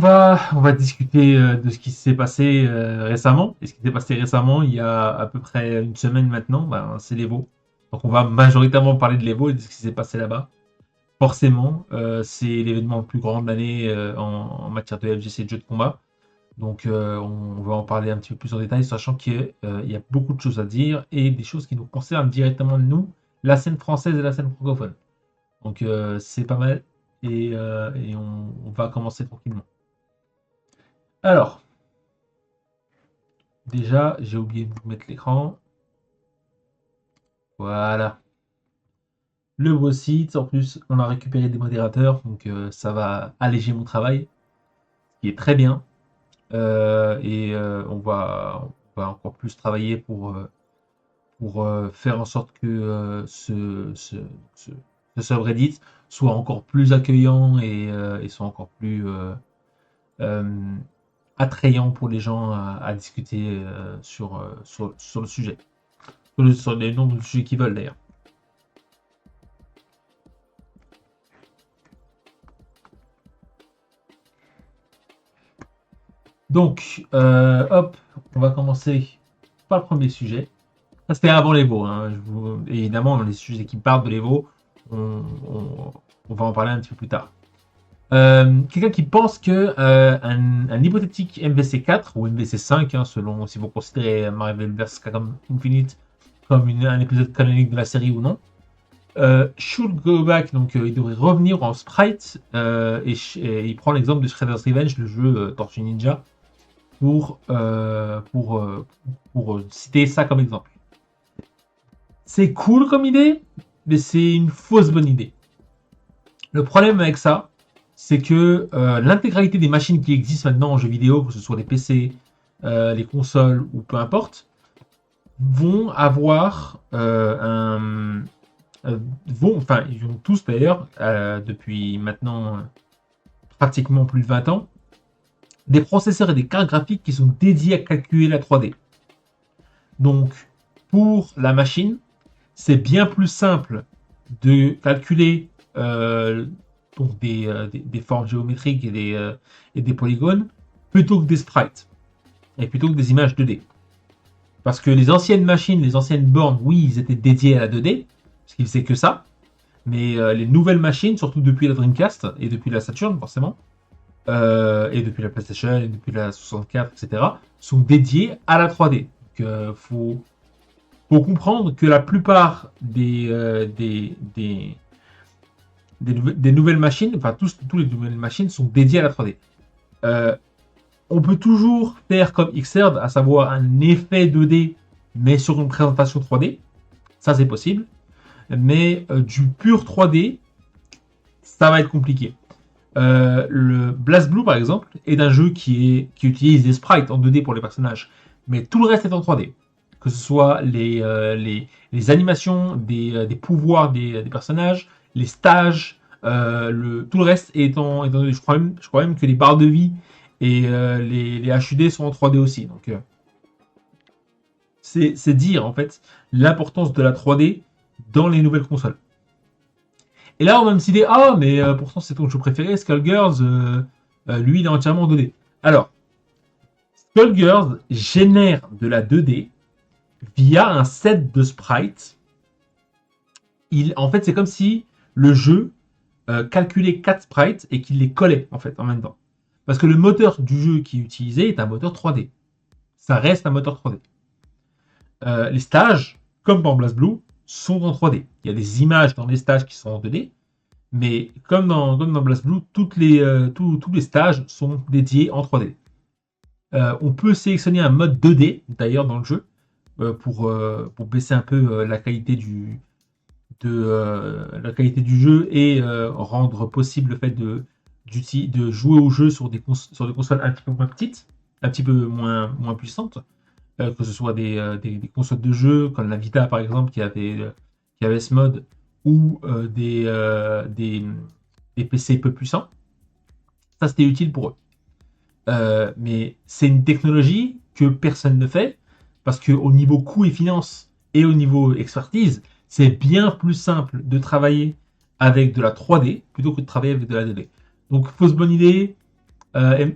On va discuter de ce qui s'est passé récemment. Et ce qui s'est passé récemment, il y a à peu près une semaine maintenant, c'est l'Evo. Donc on va majoritairement parler de l'Evo et de ce qui s'est passé là-bas. Forcément, c'est l'événement le plus grand de l'année en matière de FGC de jeux de combat. Donc on va en parler un petit peu plus en détail, sachant qu'il y a beaucoup de choses à dire et des choses qui nous concernent directement nous, la scène française et la scène francophone. Donc c'est pas mal et on va commencer tranquillement. Alors, déjà, j'ai oublié de vous mettre l'écran. Voilà. Le beau site. En plus, on a récupéré des modérateurs, donc ça va alléger mon travail, ce qui est très bien. On va encore plus travailler pour faire en sorte que ce subreddit soit encore plus accueillant et soit encore plus euh, attrayant pour les gens à discuter sur le sujet. Sur les nombres de sujets qu'ils veulent d'ailleurs. Donc, hop, on va commencer par le premier sujet. Ça, c'était avant l'Evo. Hein. Évidemment, dans les sujets qui parlent de l'Evo, on va en parler un petit peu plus tard. Quelqu'un qui pense que un hypothétique MVC4 ou MVC5, hein, selon si vous considérez Marvel vs. Capcom Infinite comme un épisode canonique de la série ou non, should go back, donc il devrait revenir en sprite et il prend l'exemple de Shredder's Revenge, le jeu Tortue Ninja, pour citer ça comme exemple. C'est cool comme idée, mais c'est une fausse bonne idée. Le problème avec ça, c'est que l'intégralité des machines qui existent maintenant en jeux vidéo, que ce soit les PC, les consoles ou peu importe, vont avoir ils ont tous d'ailleurs, depuis maintenant pratiquement plus de 20 ans, des processeurs et des cartes graphiques qui sont dédiés à calculer la 3D. Donc, pour la machine, c'est bien plus simple de calculer donc des formes géométriques et des polygones plutôt que des sprites et plutôt que des images 2D. Parce que les anciennes machines, les anciennes bornes, oui, ils étaient dédiés à la 2D, parce qu'ils faisaient que ça. Mais les nouvelles machines, surtout depuis la Dreamcast et depuis la Saturn, forcément, et depuis la PlayStation et depuis la 64, etc., sont dédiées à la 3D. Donc, faut comprendre que la plupart des nouvelles machines, enfin toutes les nouvelles machines sont dédiées à la 3D. On peut toujours faire comme Xrd, à savoir un effet 2D, mais sur une présentation 3D. Ça, c'est possible. Mais du pur 3D, ça va être compliqué. Le BlazBlue, par exemple, est un jeu qui utilise des sprites en 2D pour les personnages, mais tout le reste est en 3D. Que ce soit les animations des pouvoirs des personnages, les stages, tout le reste est en 2D. Je crois même que les barres de vie et les HUD sont en 3D aussi. Donc, c'est dire en fait l'importance de la 3D dans les nouvelles consoles. Et là, on va me citer, mais pourtant c'est ton jeu préféré, Skullgirls, lui il est entièrement en 2D. Alors, Skullgirls génère de la 2D via un set de sprites. En fait, c'est comme si le jeu calculait 4 sprites et qu'il les collait en fait en même temps. Parce que le moteur du jeu qui est utilisé est un moteur 3D. Ça reste un moteur 3D. Les stages, comme dans BlazBlue, sont en 3D. Il y a des images dans les stages qui sont en 2D, mais comme dans BlazBlue, tous les stages sont dédiés en 3D. On peut sélectionner un mode 2D, d'ailleurs, dans le jeu, pour baisser un peu la qualité du jeu et rendre possible le fait de jouer au jeu sur des consoles un petit peu moins petites, un petit peu moins puissantes. Que ce soit des consoles de jeu comme la Vita par exemple qui avait ce mode ou des PC peu puissants. Ça c'était utile pour eux. Mais c'est une technologie que personne ne fait parce qu'au niveau coût et finance et au niveau expertise, c'est bien plus simple de travailler avec de la 3D plutôt que de travailler avec de la 2D. Donc fausse bonne idée,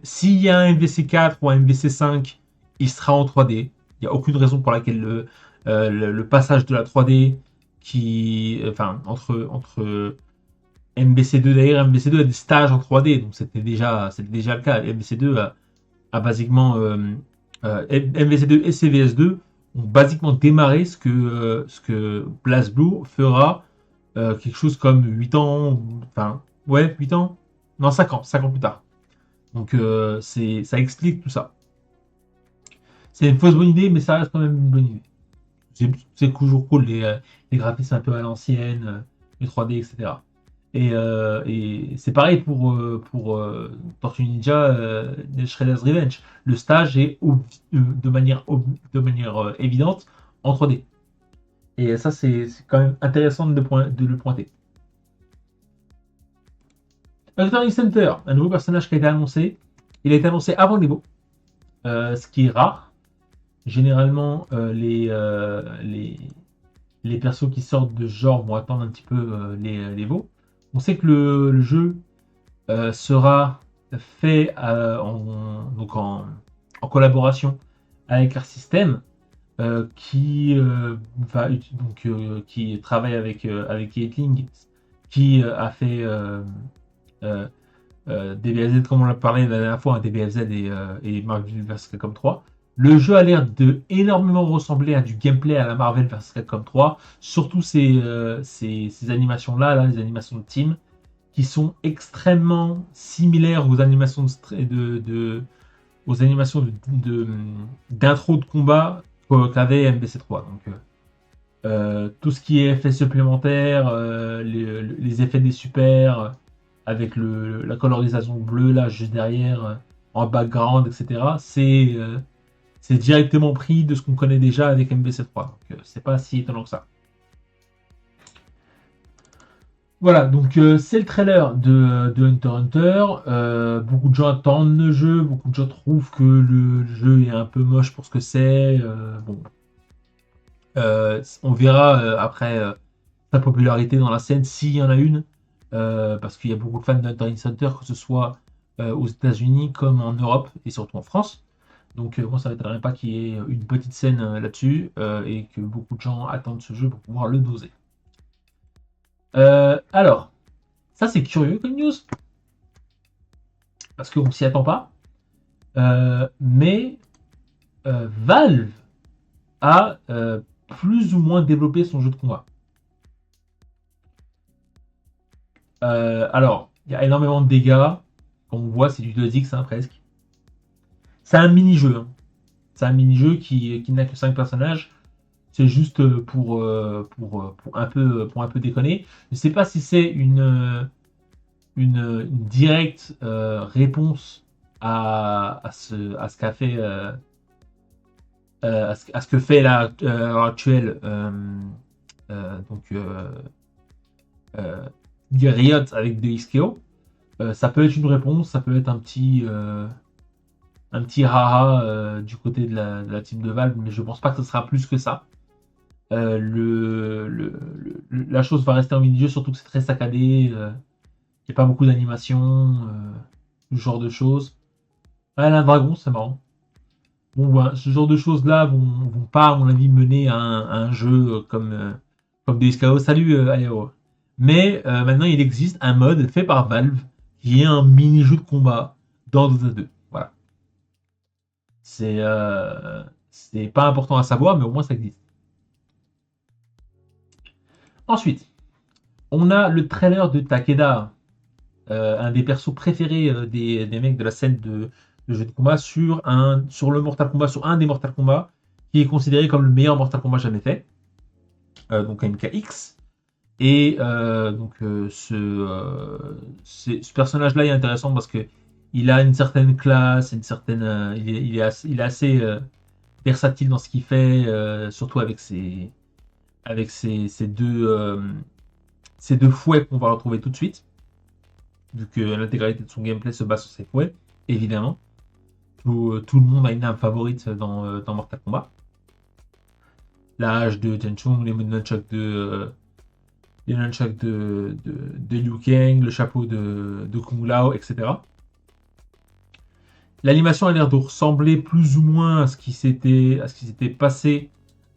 S'il y a un MVC4 ou un MVC5, il sera en 3D. Il n'y a aucune raison pour laquelle le passage de la 3D entre MVC2 d'ailleurs, MVC2 a des stages en 3D, donc c'était déjà le cas. MVC2 a basiquement MVC2 et CVS2 ont basiquement démarré ce que BlazBlue fera quelque chose comme 8 ans, enfin, ouais, 8 ans, non, 5 ans plus tard. Donc ça explique tout ça. C'est une fausse bonne idée, mais ça reste quand même une bonne idée. C'est toujours cool, les graphismes un peu à l'ancienne, les 3D, etc. Et c'est pareil pour Tortue Ninja, Shredder's Revenge. Le stage est de manière évidente en 3D. Et ça, c'est quand même intéressant de le pointer. Turning Center, un nouveau personnage qui a été annoncé. Il a été annoncé avant l'Evo, ce qui est rare. Généralement, les persos qui sortent de ce genre vont attendre un petit peu l'Evo. On sait que le jeu sera fait en collaboration avec Arc System, qui travaille avec Gatling, qui a fait euh, DBFZ, comme on l'a parlé la dernière fois, hein, DBFZ et Marvel vs Capcom 3. Le jeu a l'air de énormément ressembler à du gameplay à la Marvel vs Capcom 3, surtout ces animations-là, les animations de team, qui sont extrêmement similaires aux animations d'intro de combat qu'avait MBC3. Donc, tout ce qui est effets supplémentaires, les effets des super, avec la colorisation bleue là juste derrière, en background, etc. C'est directement pris de ce qu'on connaît déjà avec MBC3. Donc, c'est pas si étonnant que ça. Voilà, donc c'est le trailer de Hunter x Hunter. Beaucoup de gens attendent le jeu, beaucoup de gens trouvent que le jeu est un peu moche pour ce que c'est. Bon, on verra après sa popularité dans la scène, s'il y en a une, parce qu'il y a beaucoup de fans de Hunter x Hunter, que ce soit aux États-Unis comme en Europe et surtout en France. Donc moi, ça ne m'étonnerait pas qu'il y ait une petite scène là-dessus et que beaucoup de gens attendent ce jeu pour pouvoir le doser. Alors, ça c'est curieux comme news, parce qu'on s'y attend pas. Mais Valve a plus ou moins développé son jeu de combat. Alors, il y a énormément de dégâts. Comme on voit, c'est du 2X hein, presque. C'est un mini-jeu. Hein. C'est un mini-jeu qui n'a que 5 personnages. C'est juste pour un peu déconner. Je ne sais pas si c'est une directe réponse à ce qu'a fait à ce que fait l'heure actuelle donc Riot avec DXKO. Ça peut être une réponse, ça peut être un petit haha du côté de la team de Valve, mais je pense pas que ce sera plus que ça. La chose va rester en mini-jeu, surtout que c'est très saccadé. Il n'y a pas beaucoup d'animation, ce genre de choses. Ah, un dragon, c'est marrant. Bon, ben, ce genre de choses-là vont pas, à mon avis, mener à un jeu comme DSKO. Salut, Ayao. Mais maintenant, il existe un mode fait par Valve qui est un mini-jeu de combat dans Dota 2. Voilà. C'est pas important à savoir, mais au moins ça existe. Ensuite, on a le trailer de Takeda, un des persos préférés des mecs de la scène de jeu de combat sur le Mortal Kombat, sur un des Mortal Kombat, qui est considéré comme le meilleur Mortal Kombat jamais fait, donc MKX. Et ce personnage-là est intéressant parce que il a une certaine classe, il est assez versatile dans ce qu'il fait, surtout avec ces deux fouets qu'on va retrouver tout de suite, vu que l'intégralité de son gameplay se base sur ses fouets, évidemment. Tout le monde a une arme favorite dans Mortal Kombat. La hache de Tenchung, les nunchucks de Liu Kang, le chapeau de Kung Lao, etc. L'animation a l'air de ressembler plus ou moins à ce qui s'était passé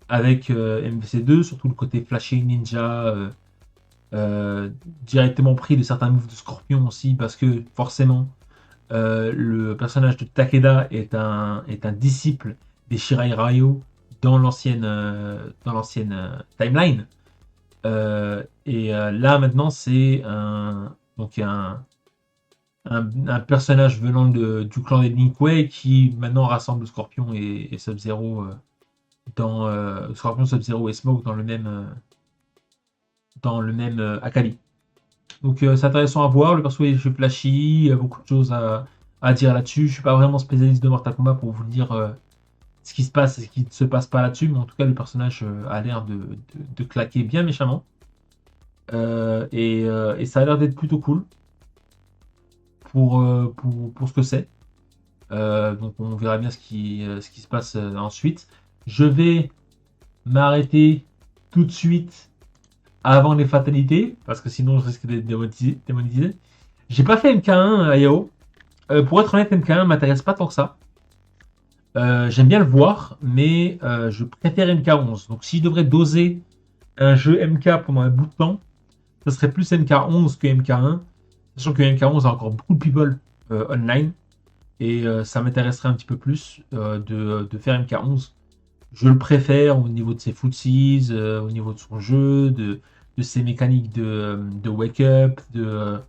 avec MVC2, surtout le côté flashing ninja, directement pris de certains moves de Scorpion aussi, parce que forcément, le personnage de Takeda est un disciple des Shirai Ryo dans l'ancienne timeline. Là maintenant, c'est un personnage venant du clan des Lin Kuei qui maintenant rassemble Scorpion et Sub-Zero dans Scorpion, Sub-Zero et Smoke dans le même Akali. Donc c'est intéressant à voir, le perso est flashy, il y a beaucoup de choses à dire là-dessus. Je suis pas vraiment spécialiste de Mortal Kombat pour vous dire ce qui se passe et ce qui ne se passe pas là-dessus, mais en tout cas le personnage a l'air de claquer bien méchamment. Et ça a l'air d'être plutôt cool pour ce que c'est. Donc on verra bien ce qui se passe ensuite. Je vais m'arrêter tout de suite avant les fatalités, parce que sinon je risque d'être démonétisé. J'ai pas fait MK1 à Yao. Pour être honnête, MK1 m'intéresse pas tant que ça. J'aime bien le voir, mais je préfère MK11. Donc si je devrais doser un jeu MK pendant un bout de temps, ce serait plus MK11 que MK1. Sachant que MK11 a encore beaucoup de people online. Et ça m'intéresserait un petit peu plus de faire MK11. Je le préfère au niveau de ses footsies, au niveau de son jeu, de ses mécaniques de wake-up, de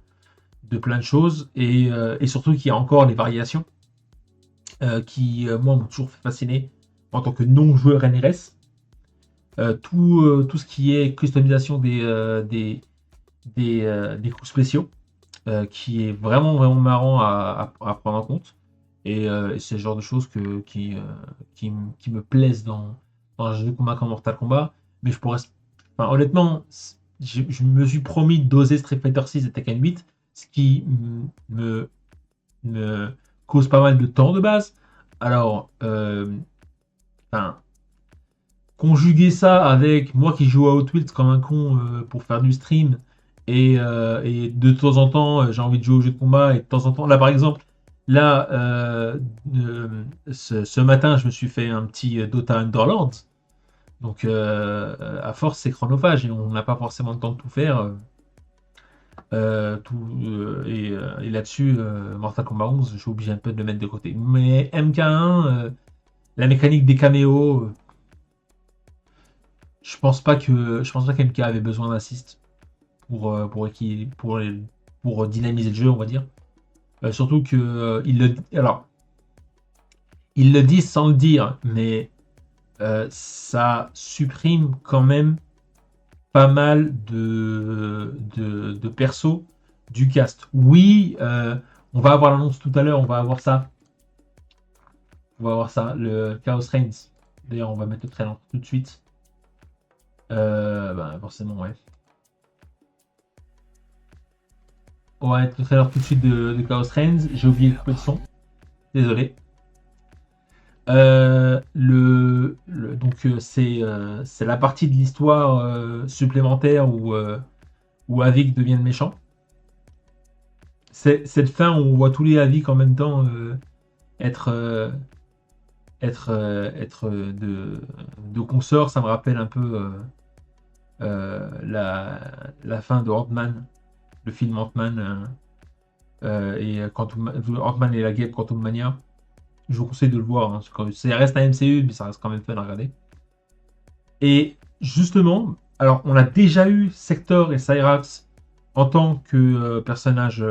plein de choses. Et surtout qu'il y a encore les variations qui, moi, m'ont toujours fait fasciner en tant que non-joueur NRS. Tout ce qui est customisation des coups spéciaux, qui est vraiment, vraiment marrant à prendre en compte. Et c'est le genre de choses qui me plaisent dans un jeu de combat comme Mortal Kombat. Mais je pourrais. Enfin, honnêtement, je me suis promis de doser Street Fighter 6 et Tekken 8, ce qui me cause pas mal de temps de base. Alors, enfin, conjuguer ça avec moi qui joue à Hot Wheels comme un con pour faire du stream et de temps en temps j'ai envie de jouer au jeu de combat et de temps en temps là par exemple là ce matin je me suis fait un petit Dota Underlords donc à force c'est chronophage et on n'a pas forcément le temps de tout faire et là-dessus Mortal Kombat 11 je suis obligé un peu de le mettre de côté mais MK1 la mécanique des caméos je pense pas qu'MK avait besoin d'assist pour dynamiser le jeu, on va dire. Surtout que il le dit sans le dire, mais ça supprime quand même pas mal de persos du cast. Oui, on va avoir l'annonce tout à l'heure, on va avoir ça. Le Chaos Reigns. D'ailleurs, on va mettre le trailer tout de suite. Forcément, ouais. On va mettre le trailer tout de suite de Chaos Reigns. J'ai oublié le son. Désolé. C'est la partie de l'histoire supplémentaire où Havik devient le méchant. C'est cette fin où on voit tous les Havik en même temps être de consorts. Ça me rappelle un peu la fin de Ant-Man, le film Ant-Man et Ant-Man et la guêpe Quantum Mania. Je vous conseille de le voir. Hein, ça reste un MCU, mais ça reste quand même fun à regarder. Et justement, alors on a déjà eu Sector et Cyrax en tant que personnage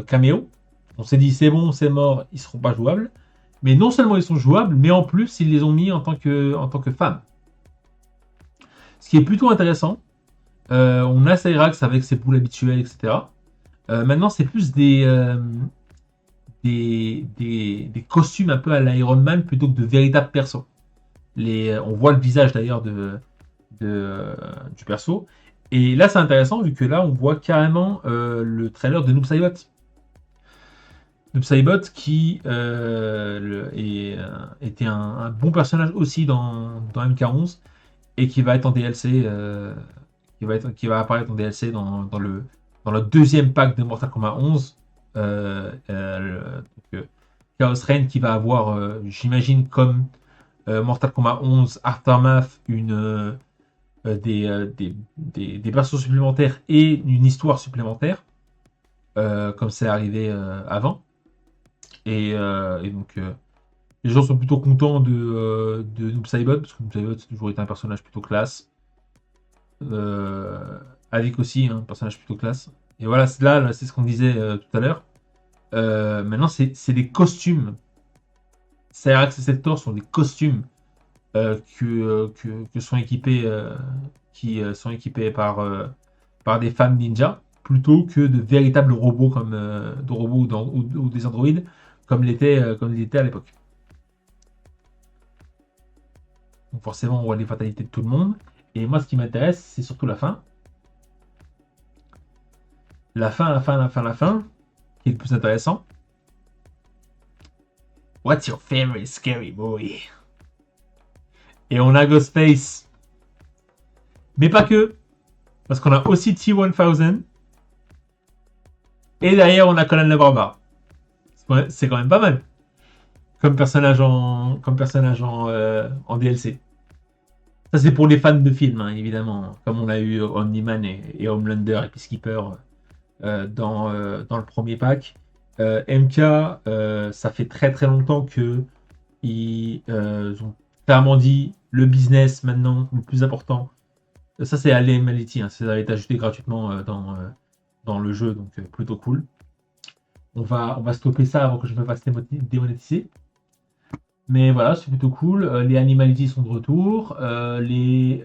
caméo. On s'est dit c'est bon, c'est mort, ils seront pas jouables. Mais non seulement ils sont jouables, mais en plus ils les ont mis en tant que femmes. Ce qui est plutôt intéressant. On a Cyrax avec ses boules habituelles, etc. Maintenant, c'est plus des costumes un peu à l'Iron Man plutôt que de véritables persos. On voit le visage d'ailleurs du perso. Et là, c'est intéressant vu que là, on voit carrément le trailer de Noob Saibot. Noob Saibot qui était un bon personnage aussi dans MK11 et qui va être en DLC, qui va apparaître en DLC dans le deuxième pack de Mortal Kombat 11. Chaos Reign qui va avoir, j'imagine, comme Mortal Kombat 11 Aftermath, des persos supplémentaires et une histoire supplémentaire, comme c'est arrivé avant. Et donc, les gens sont plutôt contents de Noob Saibot, parce que Noob Saibot, c'est toujours été un personnage plutôt classe. Avec aussi, un personnage plutôt classe. Et voilà, là c'est ce qu'on disait tout à l'heure. Maintenant, c'est des costumes. Cyrax et Sector sont des costumes que sont équipés, qui sont équipés par des femmes ninja, plutôt que de véritables robots comme de robots ou des androïdes, comme il était à l'époque. Donc forcément, on voit les fatalités de tout le monde. Et moi, ce qui m'intéresse, c'est surtout la fin. La fin, qui est le plus intéressant. What's your favorite scary boy? Et on a Ghostface. Mais pas que. Parce qu'on a aussi T-1000. Et derrière, on a Conan le Barbare. C'est quand même pas mal. Comme personnage en DLC. Ça, c'est pour les fans de films, hein, évidemment. Comme on a eu Omni-Man et Homelander et Peacekeeper dans le premier pack. MK, ça fait très très longtemps que ils ont clairement dit le business maintenant, le plus important. Ça, c'est Alien Mality, hein, ça a été ajouté gratuitement dans le jeu, donc plutôt cool. On va stopper ça avant que je me fasse démonétiser. Mais voilà, c'est plutôt cool. Les Animality sont de retour. Il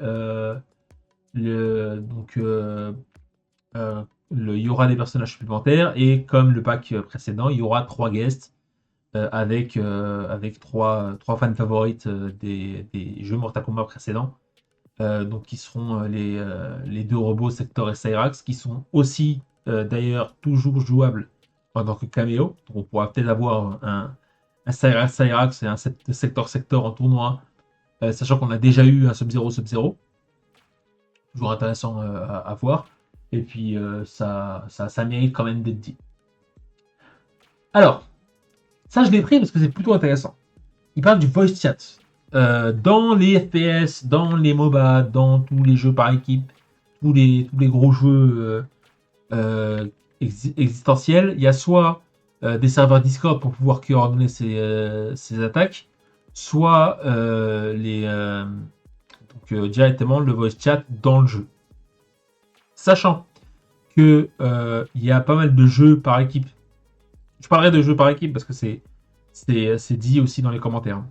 y aura des personnages supplémentaires. Et comme le pack précédent, il y aura 3 guests avec 3 fans favorites des jeux Mortal Kombat précédents. Donc qui seront les 2 robots Sector et Cyrax, qui sont aussi d'ailleurs toujours jouables en tant que caméo. Donc on pourra peut-être avoir un Cyrax et un Sector en tournoi, sachant qu'on a déjà eu un Sub-Zero. Toujours intéressant à voir. Et puis ça mérite quand même d'être dit. Alors, ça je l'ai pris parce que c'est plutôt intéressant. Il parle du voice chat. Dans les FPS, dans les MOBA, dans tous les jeux par équipe, tous les gros jeux existentiels, il y a soit des serveurs Discord pour pouvoir coordonner ces attaques, soit directement le voice chat dans le jeu. Sachant que il y a pas mal de jeux par équipe. Je parlerai de jeux par équipe parce que c'est dit aussi dans les commentaires.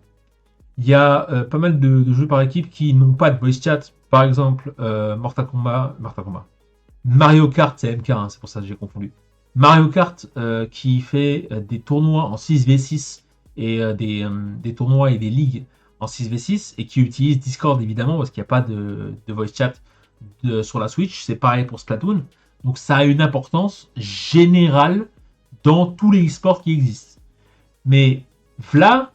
Il y a pas mal de jeux par équipe qui n'ont pas de voice chat. Par exemple, Mortal Kombat. Mario Kart, c'est MK, hein, c'est pour ça que j'ai confondu. Mario Kart qui fait des tournois en 6v6 et des tournois et des ligues en 6v6 et qui utilise Discord évidemment parce qu'il n'y a pas de voice chat sur la Switch. C'est pareil pour Splatoon. Donc ça a une importance générale dans tous les e-sports qui existent. Mais voilà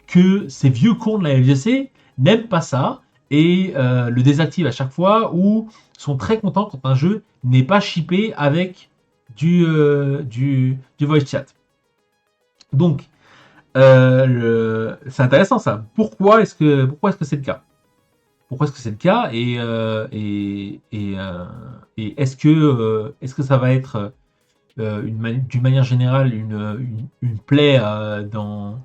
que ces vieux cons de la LGC n'aiment pas ça et le désactivent à chaque fois ou sont très contents quand un jeu n'est pas shippé avec du voice chat. Donc, c'est intéressant ça. Pourquoi est-ce que c'est le cas? Pourquoi est-ce que c'est le cas et est-ce que ça va être d'une manière générale une plaie dans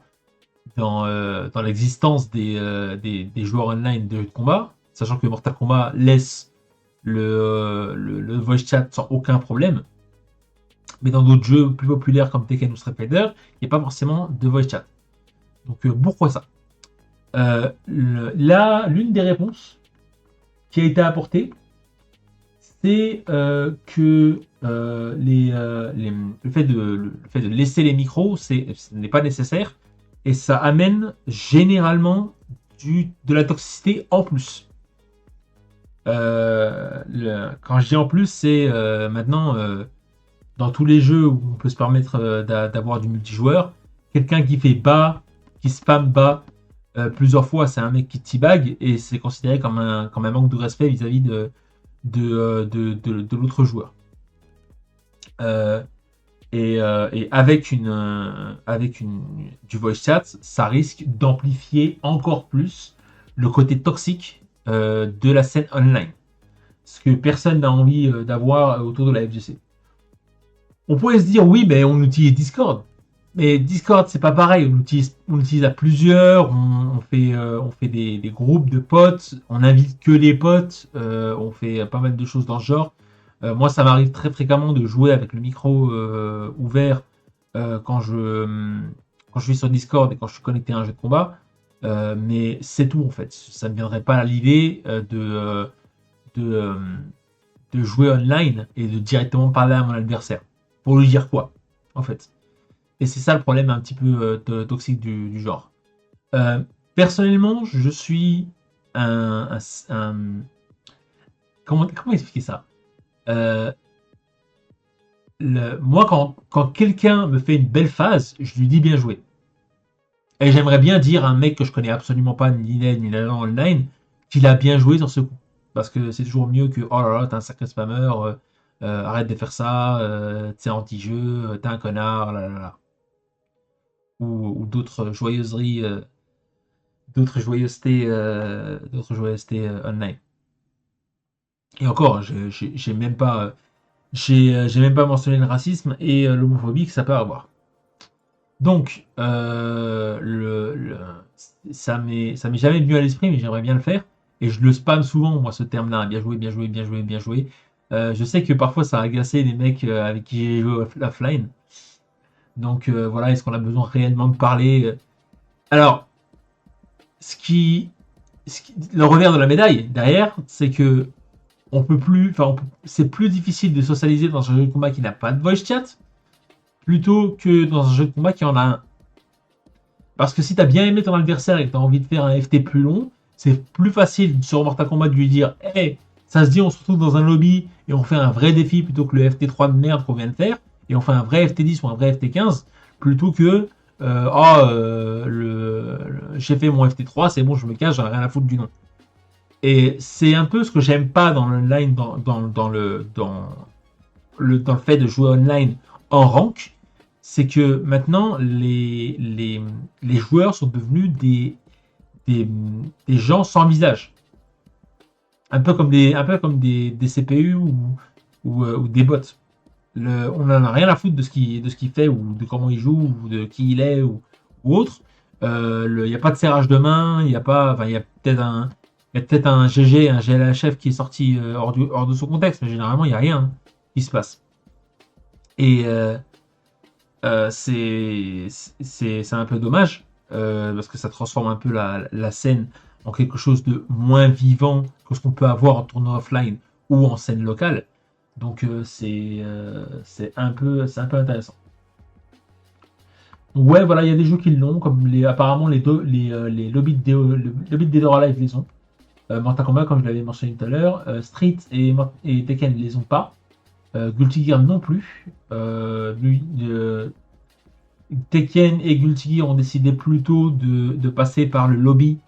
l'existence des joueurs online de jeux de combat, sachant que Mortal Kombat laisse le voice chat sans aucun problème, mais dans d'autres jeux plus populaires comme Tekken ou Street Fighter, il n'y a pas forcément de voice chat. Donc pourquoi ça? L'une des réponses qui a été apportée, c'est que le fait de laisser les micros, ce n'est pas nécessaire, et ça amène généralement de la toxicité en plus. Quand je dis en plus, c'est maintenant dans tous les jeux où on peut se permettre d'avoir du multijoueur, quelqu'un qui fait bas, qui spam bas plusieurs fois, c'est un mec qui teabag et c'est considéré comme un manque de respect vis-à-vis de l'autre joueur. Et avec du voice chat, ça risque d'amplifier encore plus le côté toxique de la scène online. Ce que personne n'a envie d'avoir autour de la FGC. On pourrait se dire, oui, mais on utilise Discord. Mais Discord, c'est pas pareil. On l'utilise à plusieurs. On fait des groupes de potes. On invite que les potes. On fait pas mal de choses dans ce genre. Moi, ça m'arrive très fréquemment de jouer avec le micro ouvert quand je suis sur Discord et quand je suis connecté à un jeu de combat. Mais c'est tout en fait. Ça ne me viendrait pas à l'idée de, euh, de jouer online et de directement parler à mon adversaire. Pour lui dire quoi, en fait. Et c'est ça le problème un petit peu toxique du genre. Euh, Personnellement, je suis un comment expliquer ça euh, Moi, quand quelqu'un me fait une belle phase, je lui dis bien joué. Et j'aimerais bien dire à un mec que je connais absolument pas, ni l'aide ni la online, qu'il a bien joué sur ce coup. Parce que c'est toujours mieux que oh là là, t'es un sacré spammer, arrête de faire ça, t'es anti-jeu, t'es un connard, là là là. Ou d'autres joyeusetés online. Et encore, j'ai même pas mentionné le racisme et l'homophobie que ça peut avoir. Donc, ça m'est jamais venu à l'esprit, mais j'aimerais bien le faire. Et je le spam souvent, moi, ce terme-là. Bien joué, bien joué, bien joué, bien joué. Je sais que parfois, ça a agacé les mecs avec qui j'ai joué offline. Donc, voilà, est-ce qu'on a besoin réellement de parler Alors, ce qui, le revers de la médaille derrière, c'est que c'est plus difficile de socialiser dans un jeu de combat qui n'a pas de voice chat plutôt que dans un jeu de combat qui en a un. Parce que si t'as bien aimé ton adversaire et que t'as envie de faire un FT plus long, c'est plus facile sur Mortal Kombat de lui dire hey, ça se dit, on se retrouve dans un lobby et on fait un vrai défi plutôt que le FT3 de merde qu'on vient de faire, et on fait un vrai FT10 ou un vrai FT15 plutôt que j'ai fait mon FT3, c'est bon, je me cache, j'en ai rien à foutre du nom. Et c'est un peu ce que j'aime pas dans l'online, dans le fait de jouer online en rank, c'est que maintenant les joueurs sont devenus des, des gens sans visage. Un peu comme des CPU ou des bots. On n'en a rien à foutre de ce qu'il fait ou de comment il joue ou de qui il est ou autre. Il n'y a pas de serrage de main, il y a pas, enfin, il y a peut-être un GG, un GLHF qui est sorti hors de son contexte, mais généralement il n'y a rien qui se passe. Et c'est un peu dommage parce que ça transforme un peu la scène en quelque chose de moins vivant que ce qu'on peut avoir en tournoi offline ou en scène locale. Donc c'est un peu intéressant. Ouais, voilà, il y a des jeux qui l'ont, comme apparemment les lobbies de Dead or Alive les ont. Mortal Kombat, comme je l'avais mentionné tout à l'heure, Street et Tekken les ont pas. Guilty Gear non plus. Tekken et Guilty Gear ont décidé plutôt de passer par le lobby.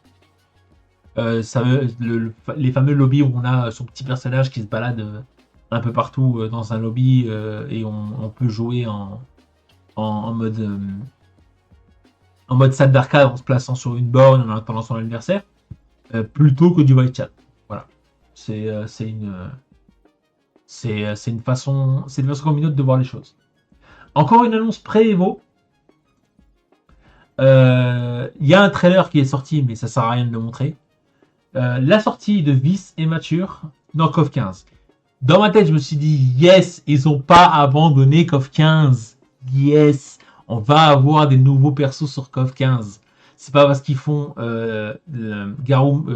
Les fameux lobbies où on a son petit personnage qui se balade un peu partout dans un lobby et on peut jouer en mode salle d'arcade en se plaçant sur une borne en attendant son adversaire, plutôt que du voice chat. Voilà. C'est une façon comme une autre de voir les choses. Encore une annonce pré-Evo. Il y a un trailer qui est sorti, mais ça sert à rien de le montrer. La sortie de Vice et Mature dans KOF 15. Dans ma tête, je me suis dit, yes, ils ont pas abandonné KOF 15. Yes, on va avoir des nouveaux persos sur KOF 15. C'est pas parce qu'ils font Garou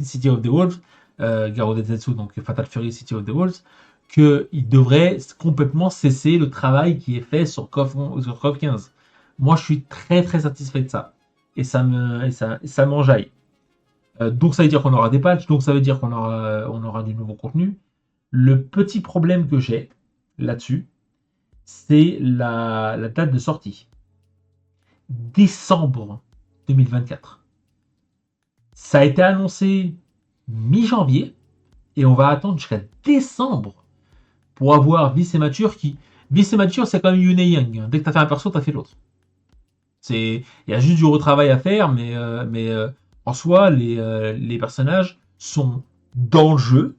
City of the Wolves, Garou Densetsu, donc Fatal Fury City of the Wolves, qu'ils devraient complètement cesser le travail qui est fait sur KOF 15. Moi, je suis très très satisfait de ça. Et ça m'enjaille. Donc ça veut dire qu'on aura des patchs, donc ça veut dire qu'on aura du nouveau contenu. Le petit problème que j'ai là-dessus, c'est la date de sortie. Décembre 2024. Ça a été annoncé mi-janvier et on va attendre jusqu'à décembre pour avoir Vice et Mature qui, Vice et mature, c'est comme Yun et Yang. Dès que t'as fait un perso, t'as fait l'autre. Il y a juste du retravail à faire, mais en soi, les personnages sont dans le jeu,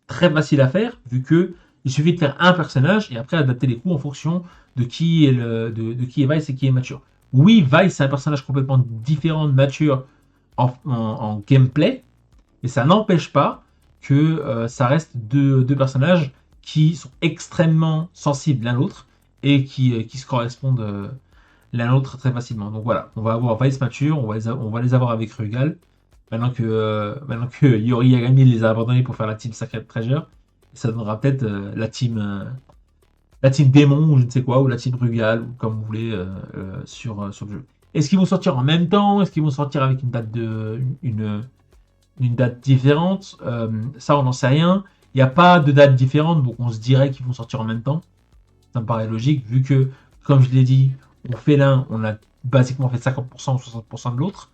très faciles à faire, vu que il suffit de faire un personnage et après adapter les coups en fonction de qui est, de qui est Vice et qui est mature. Oui, Vice, c'est un personnage complètement différent de mature en gameplay, mais ça n'empêche pas que ça reste deux personnages qui sont extrêmement sensibles l'un l'autre et qui se correspondent l'un l'autre très facilement. Donc voilà, on va avoir Vice mature, on va les avoir avec Rugal. Maintenant que Yori Yagami les a abandonnés pour faire la team Sacred Treasure, ça donnera peut-être la team démon ou je ne sais quoi, ou la team Rugal, ou comme vous voulez, sur le jeu. Est-ce qu'ils vont sortir en même temps? Est-ce qu'ils vont sortir avec une date différente? Ça, on n'en sait rien. Il n'y a pas de date différente, donc on se dirait qu'ils vont sortir en même temps. Ça me paraît logique, vu que, comme je l'ai dit, on fait l'un, on a basiquement fait 50% ou 60% de l'autre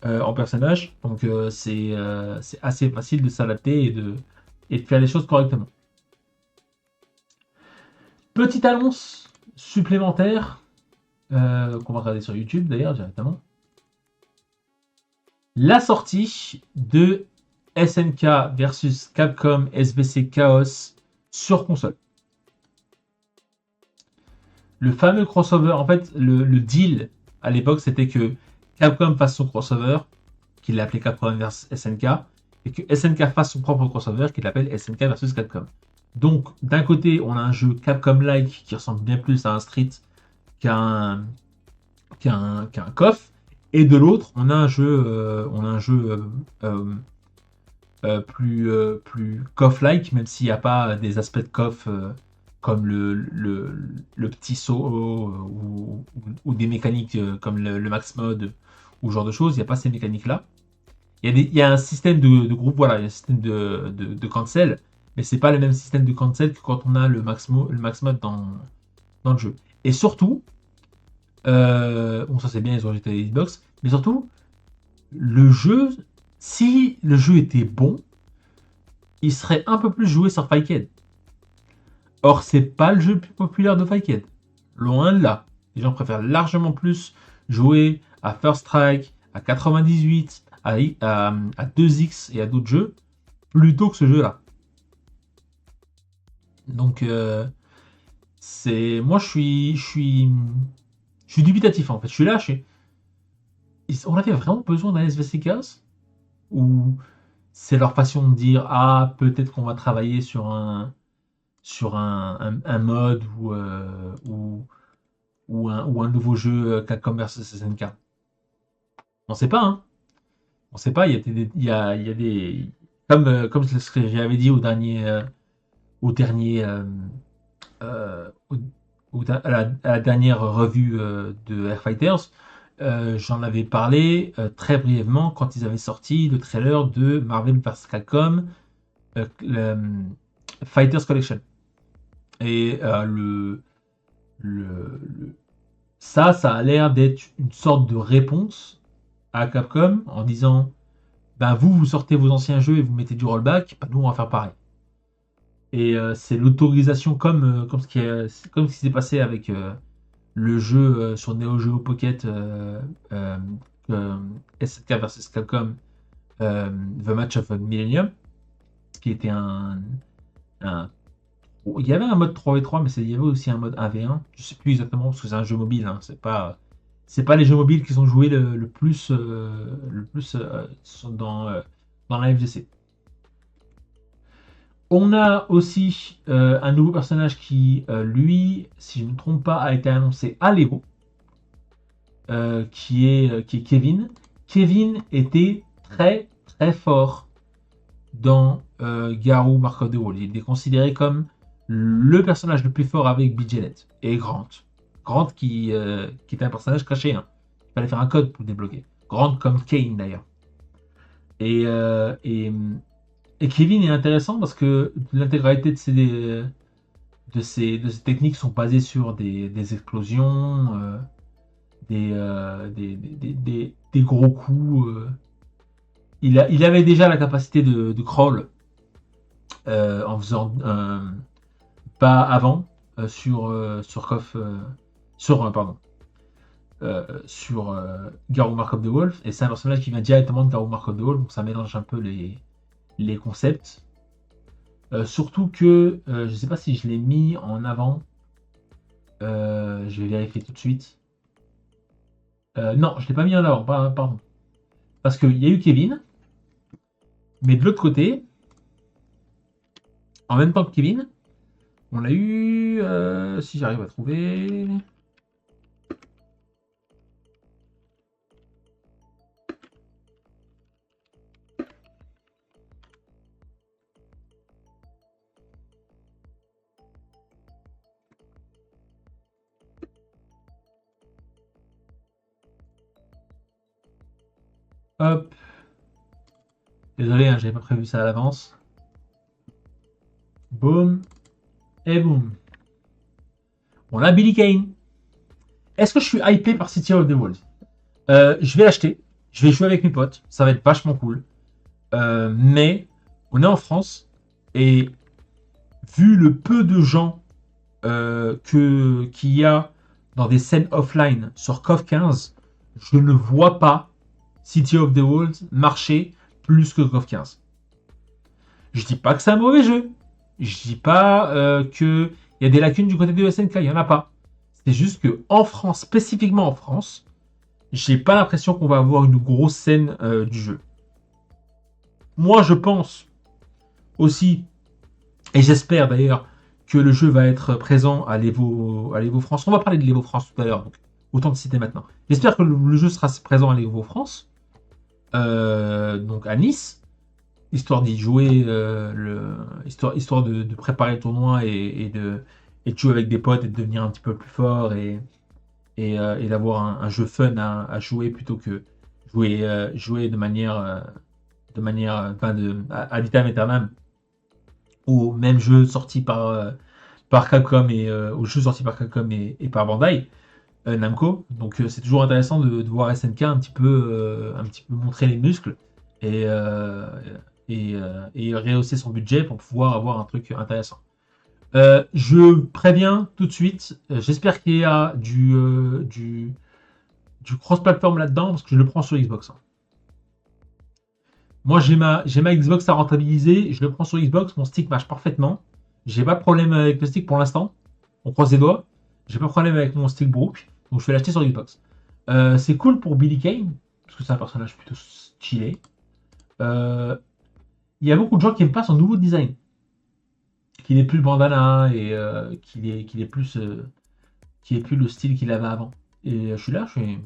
en personnage. Donc c'est assez facile de s'adapter et de faire les choses correctement. Petite annonce supplémentaire qu'on va regarder sur YouTube d'ailleurs directement. La sortie de SNK versus Capcom SBC Chaos sur console. Le fameux crossover, en fait, le deal à l'époque, c'était que Capcom fasse son crossover, qu'il l'appelait Capcom vs SNK, et que SNK fasse son propre crossover, qu'il appelle SNK vs Capcom. Donc, d'un côté, on a un jeu Capcom-like qui ressemble bien plus à un Street qu'un KOF, et de l'autre, on a un jeu, plus KOF-like, même s'il n'y a pas des aspects de KOF comme le petit saut ou des mécaniques comme le max mode ou ce genre de choses. Il n'y a pas ces mécaniques-là. Il y a un système de groupe, voilà, il y a un système de cancel, mais c'est pas le même système de cancel que quand on a le max mode dans le jeu. Et surtout, bon ça c'est bien, ils ont jeté les hitbox, mais surtout, le jeu, si le jeu était bon, il serait un peu plus joué sur Fightcade. Or, c'est pas le jeu le plus populaire de Fightcade. Loin de là. Les gens préfèrent largement plus jouer à First Strike, à 98, à 2X et à d'autres jeux, plutôt que ce jeu-là. Donc, moi, je suis dubitatif en fait. Je suis là, on avait vraiment besoin d'un SVC Chaos? Ou c'est leur façon de dire, ah, peut-être qu'on va travailler sur un mode ou un nouveau jeu Capcom vs SNK. On sait pas, hein. On sait pas, il y a des comme ce que j'avais dit au dernier euh, à la dernière revue de Air Fighters, j'en avais parlé très brièvement quand ils avaient sorti le trailer de Marvel vs Capcom Fighters Collection. Et ça a l'air d'être une sorte de réponse à Capcom en disant ben vous sortez vos anciens jeux et vous mettez du rollback, ben nous on va faire pareil. Et c'est l'autorisation comme ce qui s'est passé avec le jeu sur Neo Geo Pocket SNK vs Capcom The Match of Millennium, qui était il y avait un mode 3v3, mais il y avait aussi un mode 1v1. Je sais plus exactement parce que c'est un jeu mobile. Hein. C'est pas les jeux mobiles qui sont joués le plus dans la FGC. On a aussi un nouveau personnage qui, lui, si je ne me trompe pas, a été annoncé à l'Evo, qui est Kevin. Kevin était très très fort dans Garou Mark of the Wall. Il est considéré comme le personnage le plus fort avec BJNet et Grant. Grant qui était un personnage caché. Hein. Il fallait faire un code pour le débloquer. Grant comme Kane d'ailleurs. Et Kevin est intéressant parce que l'intégralité de ces techniques sont basées sur des explosions, des gros coups. Il avait déjà la capacité de crawl en faisant pas avant. sur KOF, pardon, sur Garou Mark of the Wolf, et c'est un personnage qui vient directement de Garou Mark of the Wolf, donc ça mélange un peu les concepts. Surtout que je sais pas si je l'ai mis en avant. Je vais vérifier tout de suite. Non, je l'ai pas mis en avant, pardon. Parce qu'il y a eu Kevin, mais de l'autre côté, en même temps que Kevin, on a eu, si j'arrive à trouver. Hop. Désolé, hein, j'avais pas prévu ça à l'avance. Boum. Et boum. On a Billy Kane. Est-ce que je suis hypé par City of the Wolves? Je vais l'acheter. Je vais jouer avec mes potes. Ça va être vachement cool. Mais on est en France. Et vu le peu de gens qu'il y a dans des scènes offline sur KOF 15, je ne vois pas City of the Wolves marcher plus que KOF 15. Je dis pas que c'est un mauvais jeu. Je dis pas qu'il y a des lacunes du côté de SNK. Il n'y en a pas. C'est juste que en France, spécifiquement en France, j'ai pas l'impression qu'on va avoir une grosse scène du jeu. Moi, je pense aussi, et j'espère d'ailleurs, que le jeu va être présent à l'Evo France. On va parler de l'Evo France tout à l'heure, donc autant de citer maintenant. J'espère que le jeu sera présent à l'Evo France, donc à Nice, histoire d'y jouer, histoire de préparer le tournoi et de jouer avec des potes et de devenir un petit peu plus fort et d'avoir un jeu fun à jouer plutôt que jouer de manière à vitam aeternam au même jeu sorti par Capcom et aux jeux sortis par Capcom et par Bandai Namco. Donc c'est toujours intéressant de voir SNK un petit peu montrer les muscles et, euh, et rehausser son budget pour pouvoir avoir un truc intéressant. Je préviens tout de suite, j'espère qu'il y a du cross-platform là-dedans parce que je le prends sur Xbox. Moi, j'ai ma Xbox à rentabiliser, je le prends sur Xbox, mon stick marche parfaitement. J'ai pas de problème avec le stick pour l'instant. On croise les doigts. J'ai pas de problème avec mon stick Brook, donc je vais l'acheter sur Xbox. C'est cool pour Billy Kane, parce que c'est un personnage plutôt stylé. Il y a beaucoup de gens qui n'aiment pas son nouveau design. Qu'il est plus le bandana et qu'il est plus le style qu'il avait avant. Et je suis là, je suis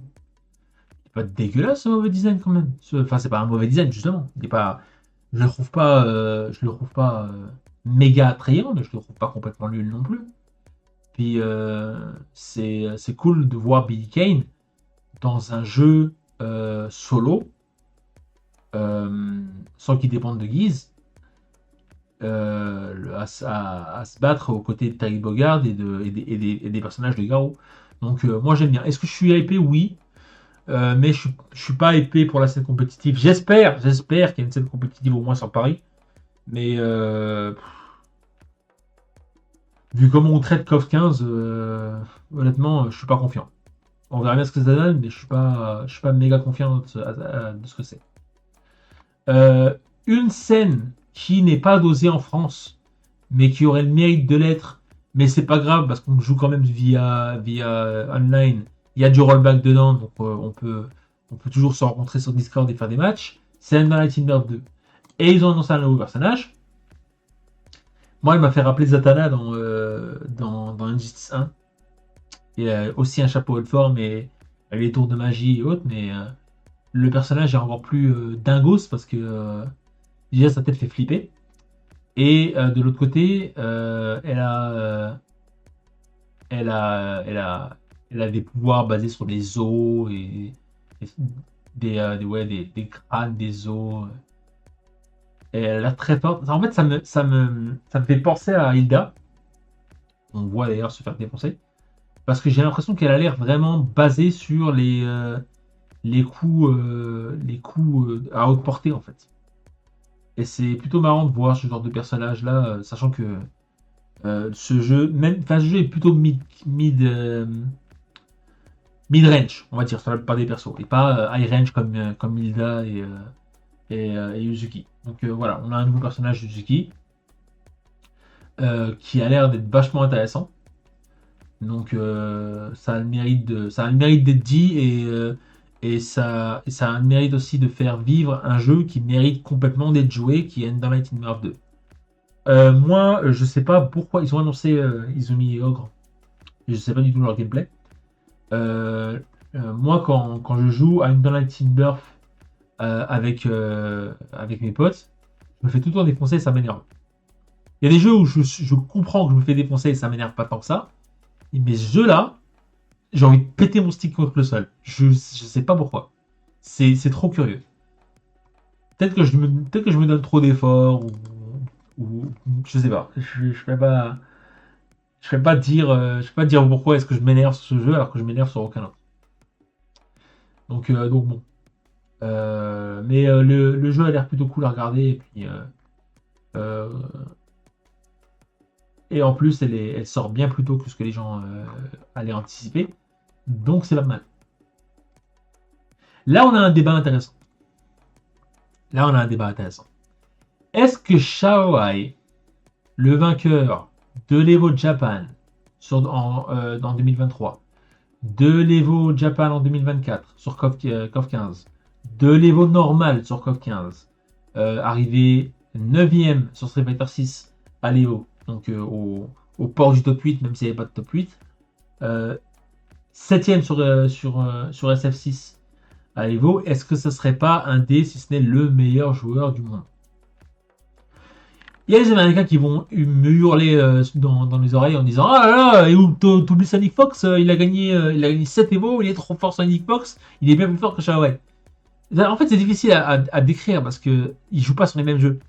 pas dégueulasse ce mauvais design quand même. Enfin, c'est pas un mauvais design justement. Il est pas, je le trouve pas méga attrayant, mais je le trouve pas complètement nul non plus. Puis c'est cool de voir Billy Kane dans un jeu solo sans qu'il dépende de Guise. À se battre aux côtés de Terry Bogard et des personnages de Garou. Donc moi j'aime bien. Est-ce que je suis hypé? Oui. Mais je suis pas épais pour la scène compétitive. J'espère qu'il y a une scène compétitive au moins sur Paris. Mais vu comment on traite KOF 15, honnêtement, je suis pas confiant. On verra bien ce que ça donne, mais je suis pas méga confiant de ce que c'est. Une scène qui n'est pas dosée en France, mais qui aurait le mérite de l'être, mais c'est pas grave parce qu'on joue quand même via online. Il y a du rollback dedans, donc on peut toujours se rencontrer sur Discord et faire des matchs. C'est Underlight Inverse 2. Et ils ont annoncé un nouveau personnage. Moi, il m'a fait rappeler Zatanna dans Injustice 1. Et aussi un chapeau haute forme et les tours de magie et autres, mais le personnage est encore plus dingos parce que déjà sa tête fait flipper. Et de l'autre côté, elle a des pouvoirs basés sur les os et des crânes, des os. Et elle a l'air très forte. En fait, ça me fait penser à Hilda. On voit d'ailleurs se faire défoncer. Parce que j'ai l'impression qu'elle a l'air vraiment basée sur les coups à haute portée en fait. Et c'est plutôt marrant de voir ce genre de personnage là, sachant que Ce jeu, ce jeu est plutôt mid-range, on va dire, sur la plupart des persos, et pas high range comme Hilda et Yuzuki. Donc voilà, on a un nouveau personnage Yuzuki qui a l'air d'être vachement intéressant. Donc ça a le mérite d'être dit et ça a le mérite aussi de faire vivre un jeu qui mérite complètement d'être joué, qui est Underlight in Mirror 2. Moi, je sais pas pourquoi ils ont annoncé Izumi et Ogre. Je sais pas du tout leur gameplay. Euh, moi, quand je joue à Underlight in Birth avec mes potes, je me fais tout le temps défoncer et ça m'énerve. Il y a des jeux où je comprends que je me fais défoncer et ça m'énerve pas tant que ça. Mais ce jeu-là, j'ai envie de péter mon stick contre le sol. Je sais pas pourquoi. C'est trop curieux. Peut-être que je me donne trop d'efforts ou je sais pas. Je vais pas dire pourquoi est-ce que je m'énerve sur ce jeu alors que je m'énerve sur aucun autre. Donc bon. Mais le jeu a l'air plutôt cool à regarder euh, et en plus elle sort bien plus tôt que ce que les gens allaient anticiper. Donc c'est pas mal. Là on a un débat intéressant. Là on a un débat intéressant. Est-ce que Shaoai, le vainqueur de l'Evo Japan en 2023, de l'Evo Japan en 2024 sur KOF 15, de l'Evo normal sur KOF 15, arrivé 9e sur Street Fighter 6 à l'Evo, donc au port du top 8, même s'il n'y avait pas de top 8, 7e sur SF6 à l'Evo, est-ce que ce serait pas un des, si ce n'est le meilleur joueur du monde? Il y a les Américains qui vont me hurler dans les oreilles en disant ah là là, et où t'oublies Sonic Fox, il a gagné 7 Evo, il est trop fort Sonic Fox, il est bien plus fort que Shaoai. En fait, c'est difficile à décrire parce que ils jouent pas sur les mêmes jeux.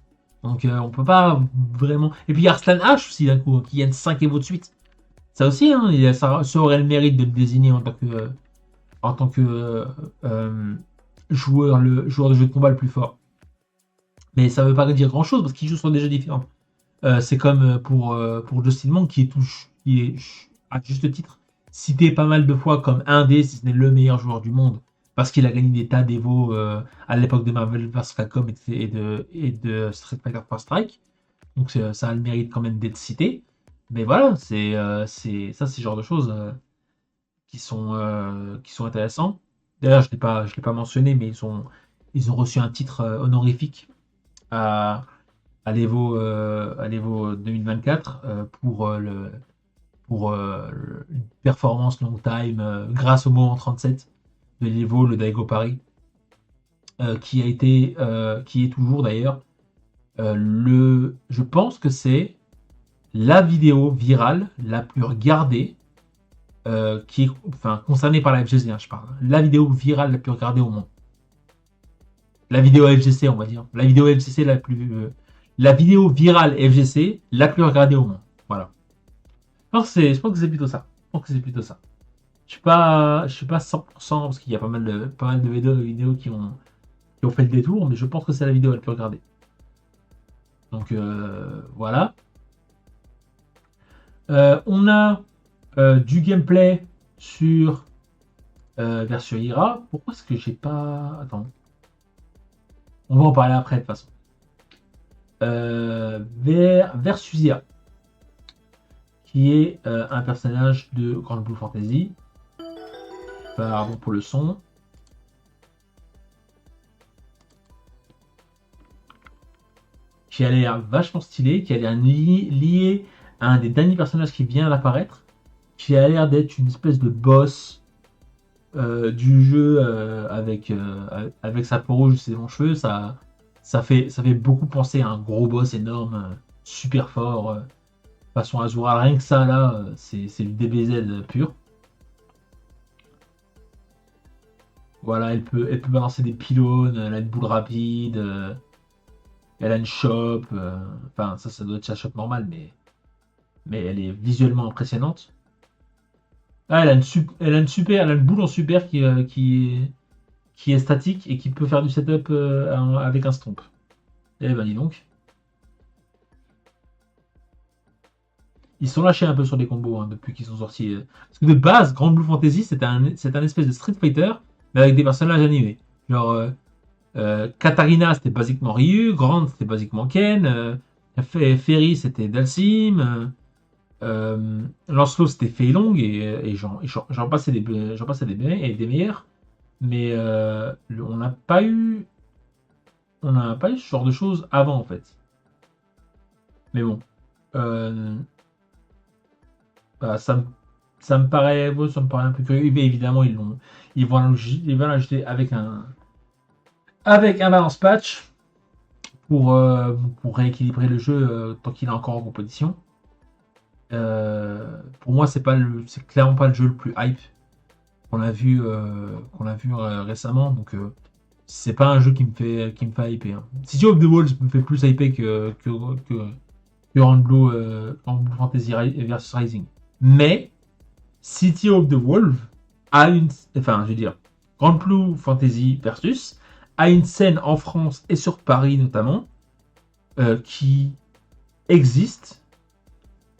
Donc on peut pas vraiment. Et puis il y a Arslan H aussi d'un coup, qui gagne 5 Evo de suite. Ça aussi, hein, ça aurait le mérite de le désigner en tant que joueur de jeu de combat le plus fort. Mais ça veut pas dire grand chose parce qu'il joue sur des jeux différents. C'est comme pour Justin Monk qui est à juste titre cité pas mal de fois comme un des, si ce n'est le meilleur joueur du monde, parce qu'il a gagné des tas d'Evo à l'époque de Marvel vs Capcom et de Street Fighter 3 Strike. Donc ça a le mérite quand même d'être cité. Mais voilà, c'est ce genre de choses qui sont intéressants. D'ailleurs, je l'ai pas mentionné, mais ils ont reçu un titre honorifique à, à l'Evo 2024 pour une performance long time grâce au moment 37 de l'Evo, le Daigo Paris, qui est toujours d'ailleurs je pense que c'est la vidéo virale la plus regardée qui est enfin concernée par la FGC, hein, je parle. La vidéo virale la plus regardée au monde. La vidéo FGC, on va dire. La vidéo FGC la vidéo virale FGC la plus regardée au monde. Voilà. Je pense que c'est plutôt ça. Je pense que c'est plutôt ça. Je suis pas 100% parce qu'il y a pas mal de vidéos qui ont fait le détour, mais je pense que c'est la vidéo la plus regardée. Donc voilà. On a du gameplay sur version Ira. Pourquoi est-ce que j'ai pas. Attends. On va en parler après de toute façon. Versusia, qui est un personnage de Grand Blue Fantasy. Pardon pour le son. Qui a l'air vachement stylé, qui a l'air lié à un des derniers personnages qui vient d'apparaître, qui a l'air d'être une espèce de boss du jeu avec sa peau rouge et ses longs cheveux. Ça fait beaucoup penser à un gros boss énorme, super fort, façon Azura. Rien que ça, là, c'est du DBZ pur. Voilà, elle peut balancer des pylônes, elle a une boule rapide, elle a une chope. Enfin, ça doit être sa chope normale, mais elle est visuellement impressionnante. Ah, elle a une boule en super qui est statique et qui peut faire du setup avec un stomp. Eh ben dis donc. ils sont lâchés un peu sur les combos hein, depuis qu'ils sont sortis. Parce que de base, Grand Blue Fantasy, c'est un espèce de Street Fighter, mais avec des personnages animés. Genre, Katarina, c'était basiquement Ryu, Grant, c'était basiquement Ken, Ferry, c'était Dalsim, Lancelot, c'était Fei Long, et j'en passais des meilleurs. Mais on n'a pas eu ce genre de choses avant, en fait. Mais bon. Euh, Bah, ça me paraît, ouais, ça me paraît un peu curieux. Mais évidemment, ils vont l'ajouter avec un balance patch pour, euh, pour rééquilibrer le jeu tant qu'il est encore en compétition. Pour moi, c'est clairement pas le jeu le plus hype qu'on a vu récemment. Donc, c'est pas un jeu qui me fait hyper. Hein. City of the Walls me fait plus hyper que Grand Blue Fantasy versus Rising. Mais City of the Wolf a une, enfin, je veux dire, Grand Blue Fantasy versus a une scène en France et sur Paris notamment qui existe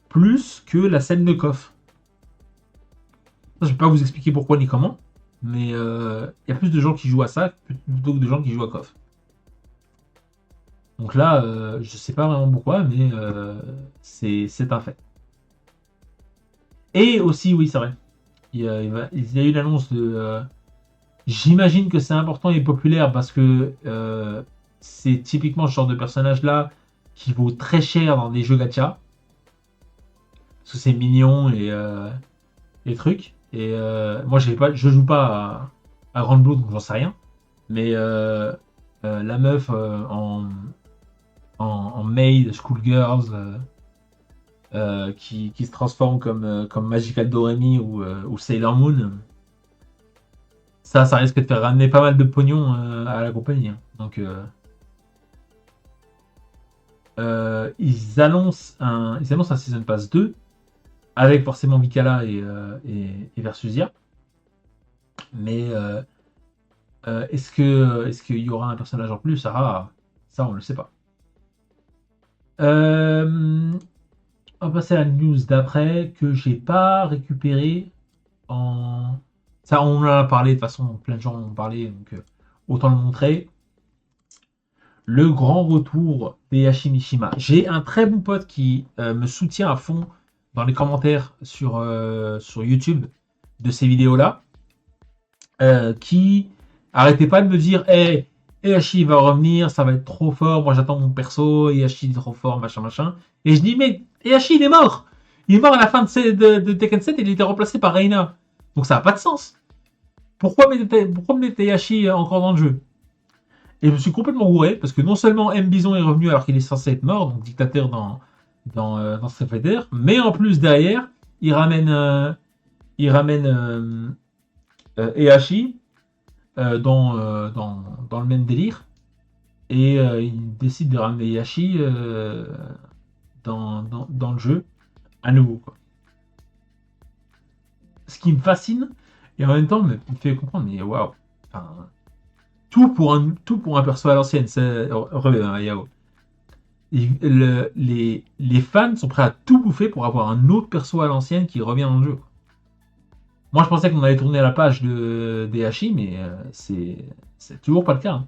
plus que la scène de KOF. Je ne vais pas vous expliquer pourquoi ni comment, mais il y a plus de gens qui jouent à ça plutôt que de gens qui jouent à KOF. Donc là, je sais pas vraiment pourquoi, mais c'est un fait. Et aussi, oui, c'est vrai. Il y a eu l'annonce de. J'imagine que c'est important et populaire parce que c'est typiquement ce genre de personnage-là qui vaut très cher dans des jeux gacha. Parce que c'est mignon et trucs. Et moi, je joue pas à Grand Blue, donc j'en sais rien. Mais la meuf en maid, schoolgirls, qui se transforme comme Magical Doremi ou Sailor Moon. Ça risque de faire ramener pas mal de pognon à la compagnie. Hein. Donc, ils annoncent un Season Pass 2 avec forcément Vikala et Versusia. Mais est-ce qu'il y aura un personnage en plus? Ça, on ne le sait pas. On va passer à la news d'après que j'ai pas récupéré en. Ça, on en a parlé de toute façon, plein de gens en ont parlé, donc autant le montrer. Le grand retour d'Eihachi Mishima. J'ai un très bon pote qui me soutient à fond dans les commentaires sur YouTube de ces vidéos-là, qui arrêtait pas de me dire hey, Heihachi va revenir, ça va être trop fort, moi j'attends mon perso, Heihachi est trop fort, machin, machin. Et je dis, mais Heihachi il est mort. Il est mort à la fin de Tekken 7 et il a été remplacé par Reina. Donc ça n'a pas de sens. Pourquoi mettre Heihachi encore dans le jeu? Et je me suis complètement gouré, parce que non seulement M. Bison est revenu alors qu'il est censé être mort, donc dictateur dans Street Fighter, mais en plus derrière, il ramène Heihachi dans le même délire, et il décide de ramener Heihachi dans le jeu à nouveau. Quoi. Ce qui me fascine, et en même temps me fait comprendre, mais waouh, enfin, tout pour un perso à l'ancienne, c'est Yao. Les fans sont prêts à tout bouffer pour avoir un autre perso à l'ancienne qui revient dans le jeu. Moi, je pensais qu'on allait tourner à la page de DHI, mais c'est toujours pas le cas. Hein.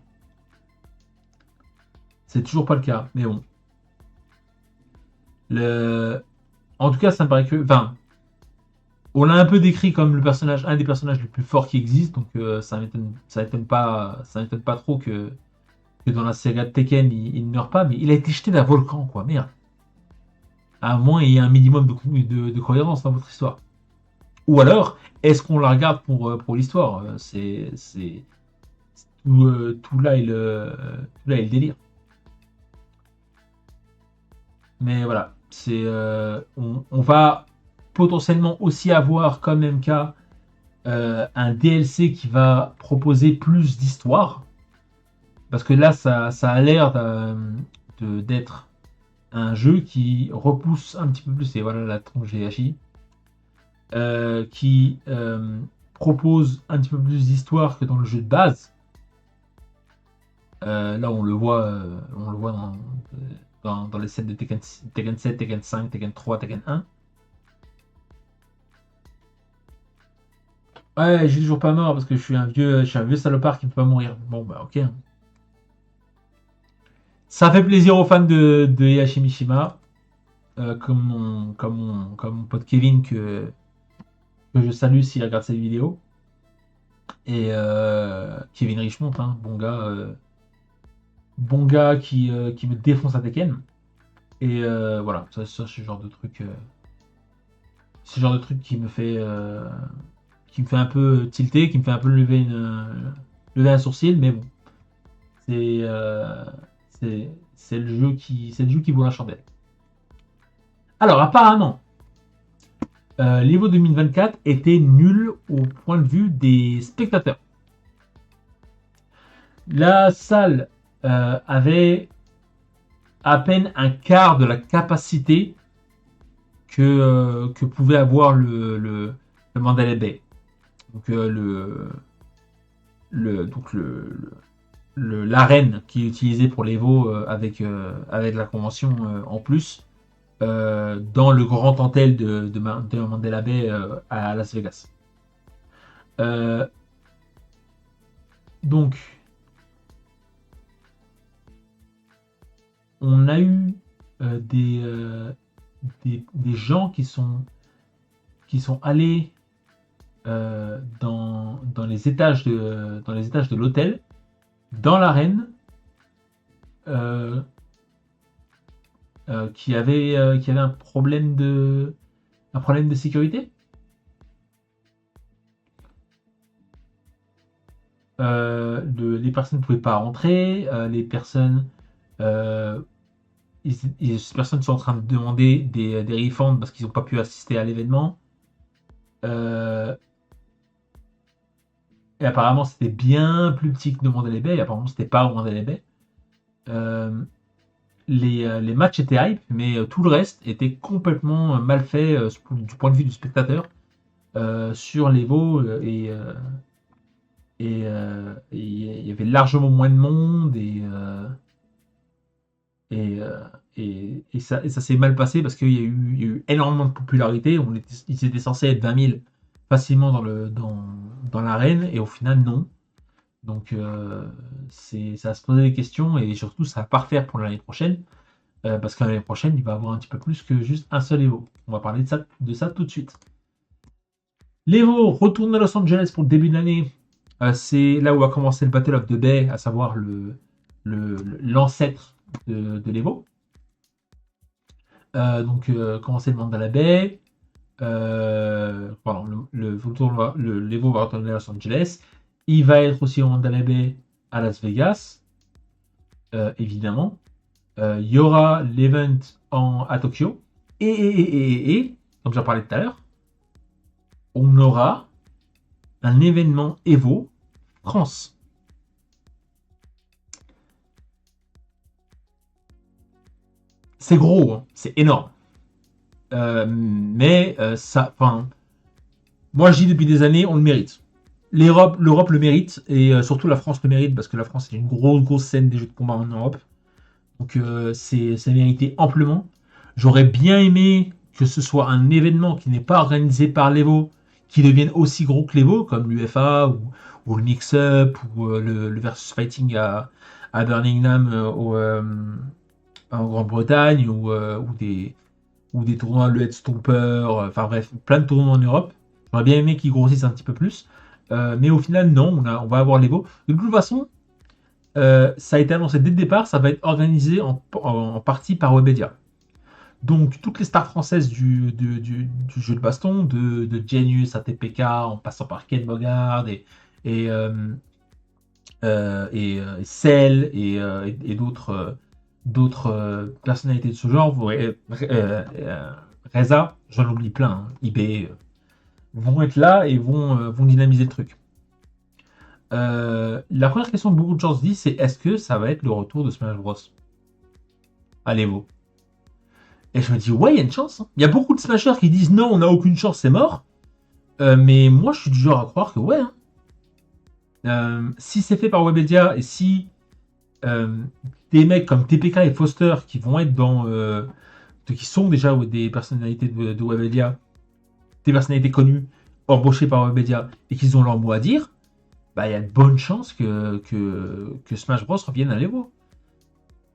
C'est toujours pas le cas. Mais bon. En tout cas, ça me paraît que. Enfin, on l'a un peu décrit comme un des personnages les plus forts qui existent, donc ça m'étonne pas trop que dans la saga de Tekken, il ne meurt pas, mais il a été jeté d'un volcan, quoi. Merde. À moins il y ait un minimum de cohérence dans votre histoire. Ou alors, est-ce qu'on la regarde pour l'histoire C'est tout là est le délire. Mais voilà, on va potentiellement aussi avoir comme MK un DLC qui va proposer plus d'histoire. Parce que là, ça a l'air d'être un jeu qui repousse un petit peu plus, et voilà la tronche GHI, qui propose un petit peu plus d'histoire que dans le jeu de base. Là, on le voit dans les scènes de Tekken 7, Tekken 5, Tekken 3, Tekken 1. Ouais, je suis toujours pas mort parce que je suis un vieux salopard qui ne peut pas mourir. Bon, bah, ok. Ça fait plaisir aux fans de Heihachi Mishima, comme mon pote Kevin que je salue s'il regarde cette vidéo. Et Kevin Richmond, hein, bon gars qui me défonce à Tekken. Et voilà, ça c'est ce genre de truc. Ce genre de truc qui me fait un peu tilter, qui me fait un peu lever un sourcil, mais bon, c'est euh, c'est le jeu qui vaut la chandelle. Alors apparemment, l'Evo 2024 était nul au point de vue des spectateurs. La salle avait à peine un quart de la capacité que pouvait avoir le Mandalay Bay. Donc, donc l'arène qui est utilisée pour l'Evo avec la convention en plus dans le grand antel de Mandela Bay à Las Vegas. Euh, donc, on a eu des gens qui sont allés dans dans les étages de l'hôtel, dans l'arène, euh, qui avait un problème de sécurité. Les personnes ne pouvaient pas rentrer, euh, ces personnes sont en train de demander des refunds parce qu'ils n'ont pas pu assister à l'événement. Euh, et apparemment, c'était bien plus petit que de Mandalay Bay. Apparemment, c'était pas au Mandalay Bay. Euh, les matchs étaient hype, mais tout le reste était complètement mal fait du point de vue du spectateur sur l'Evo et il y avait largement moins de monde et, euh, et ça s'est mal passé parce qu'il y a eu énormément de popularité. Ils étaient censés être 20 000 facilement dans l'arène et au final non. Donc ça a se poser des questions et surtout ça va pas refaire pour l'année prochaine. Parce que l'année prochaine, il va avoir un petit peu plus que juste un seul Evo. On va parler de ça tout de suite. L'Evo retourne à Los Angeles pour le début de l'année. C'est là où va commencer le Battle of the Bay, à savoir l'ancêtre de l'Evo. Donc, commencer le Mandalay Bay. Pardon, l'Evo va retourner à Los Angeles. Il va être aussi au Mandalay Bay à Las Vegas, évidemment. Il y aura l'event à Tokyo. Et, comme j'en parlais tout à l'heure, on aura un événement Evo France. C'est gros, hein, c'est énorme. Mais moi je dis depuis des années, on le mérite. L'Europe le mérite et surtout la France le mérite parce que la France est une grosse scène des jeux de combat en Europe. Donc c'est mérité amplement. J'aurais bien aimé que ce soit un événement qui n'est pas organisé par l'Evo, qui devienne aussi gros que l'Evo, comme l'UFA ou le Mix-Up ou le Versus Fighting à Birmingham en Grande-Bretagne ou des tournois le Headstomper, enfin bref, plein de tournois en Europe. J'aurais bien aimé qu'ils grossissent un petit peu plus. Mais au final, non, on va avoir l'Evo. De toute façon, ça a été annoncé dès le départ, ça va être organisé en partie par Webedia. Donc toutes les stars françaises du jeu de baston, de Genius à TPK, en passant par Ken Bogard et, euh, Cell et d'autres personnalités de ce genre, Reza, j'en oublie plein, hein, eBay, vont être là et vont dynamiser le truc. La première question que beaucoup de gens se disent, c'est est-ce que ça va être le retour de Smash Bros à l'Evo? Et je me dis, ouais, il y a une chance. Hein. Il y a beaucoup de Smashers qui disent non, on n'a aucune chance, c'est mort. Mais moi, je suis du genre à croire que ouais. Hein. Si c'est fait par Webedia et si des mecs comme TPK et Foster qui vont être qui sont déjà des personnalités de Webedia, des personnalités connues, embauchés par Webedia et qu'ils ont leur mot à dire, bah, il y a de bonnes chances que Smash Bros revienne à l'Evo.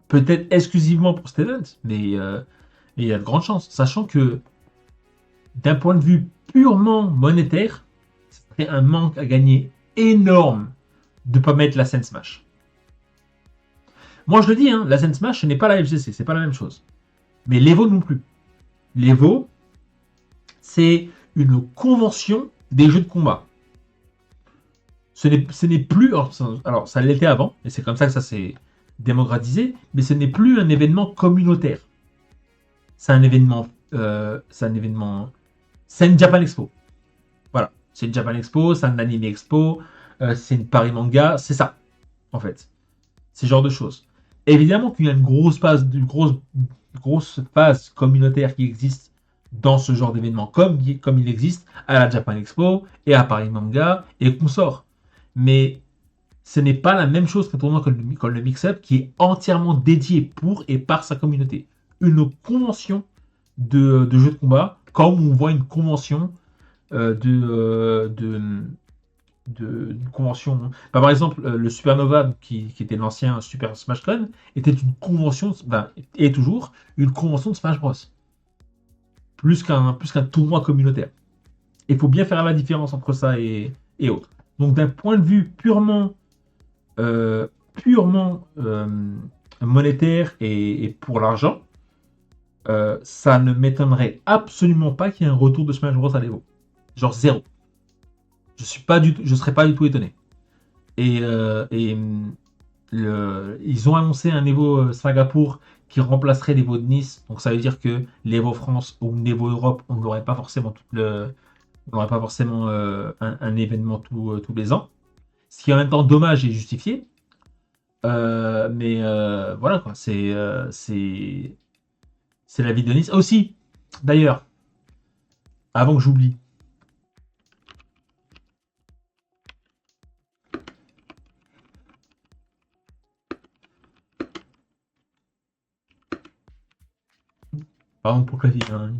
Peut-être exclusivement pour cet event, mais il y a de grandes chances. Sachant que d'un point de vue purement monétaire, ce serait un manque à gagner énorme de ne pas mettre la scène Smash. Moi je le dis, hein, la scène Smash ce n'est pas la FGC, c'est pas la même chose. Mais l'Evo non plus. L'Evo, c'est une convention des jeux de combat. Ce n'est plus. Alors, ça l'était avant, et c'est comme ça que ça s'est démocratisé, mais ce n'est plus un événement communautaire. C'est un événement. C'est un événement. C'est une Japan Expo. Voilà. C'est une Japan Expo, c'est un Anime Expo, c'est une Paris Manga, c'est ça, en fait. C'est ce genre de choses. Évidemment qu'il y a grosse phase communautaire qui existe dans ce genre d'événement, comme il existe à la Japan Expo et à Paris Manga et consorts. Mais ce n'est pas la même chose qu'un tournoi comme le Mix-Up qui est entièrement dédié pour et par sa communauté. Une convention de jeux de combat, comme on voit une convention une convention. Bah, par exemple, le Supernova, qui était l'ancien Super Smash Con, était une convention, et toujours une convention de Smash Bros. Plus qu'un tournoi communautaire. Il faut bien faire la différence entre ça et autres. Donc d'un point de vue monétaire et pour l'argent, ça ne m'étonnerait absolument pas qu'il y ait un retour de Smash Bros à l'Evo. Genre zéro. Je serais pas du tout étonné. Et ils ont annoncé un Evo Singapour qui remplacerait l'Evo de Nice. Donc ça veut dire que l'Evo France ou l'Evo Europe, on n'aurait pas forcément un événement tous les ans. Ce qui est en même temps dommage et justifié. Mais voilà quoi, c'est la ville de Nice. Aussi, d'ailleurs, avant que j'oublie, par exemple pour clavier, hein,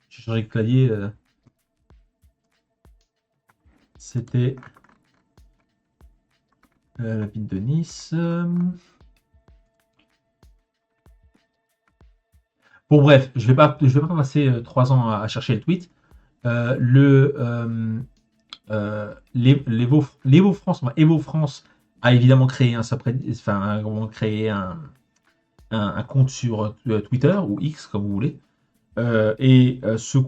j'ai changé de clavier, c'était la ville de Nice. Bon bref, je vais pas passer 3 ans à chercher le tweet. L'Evo France, Evo France a évidemment créé un compte sur Twitter ou X comme vous voulez. Et ce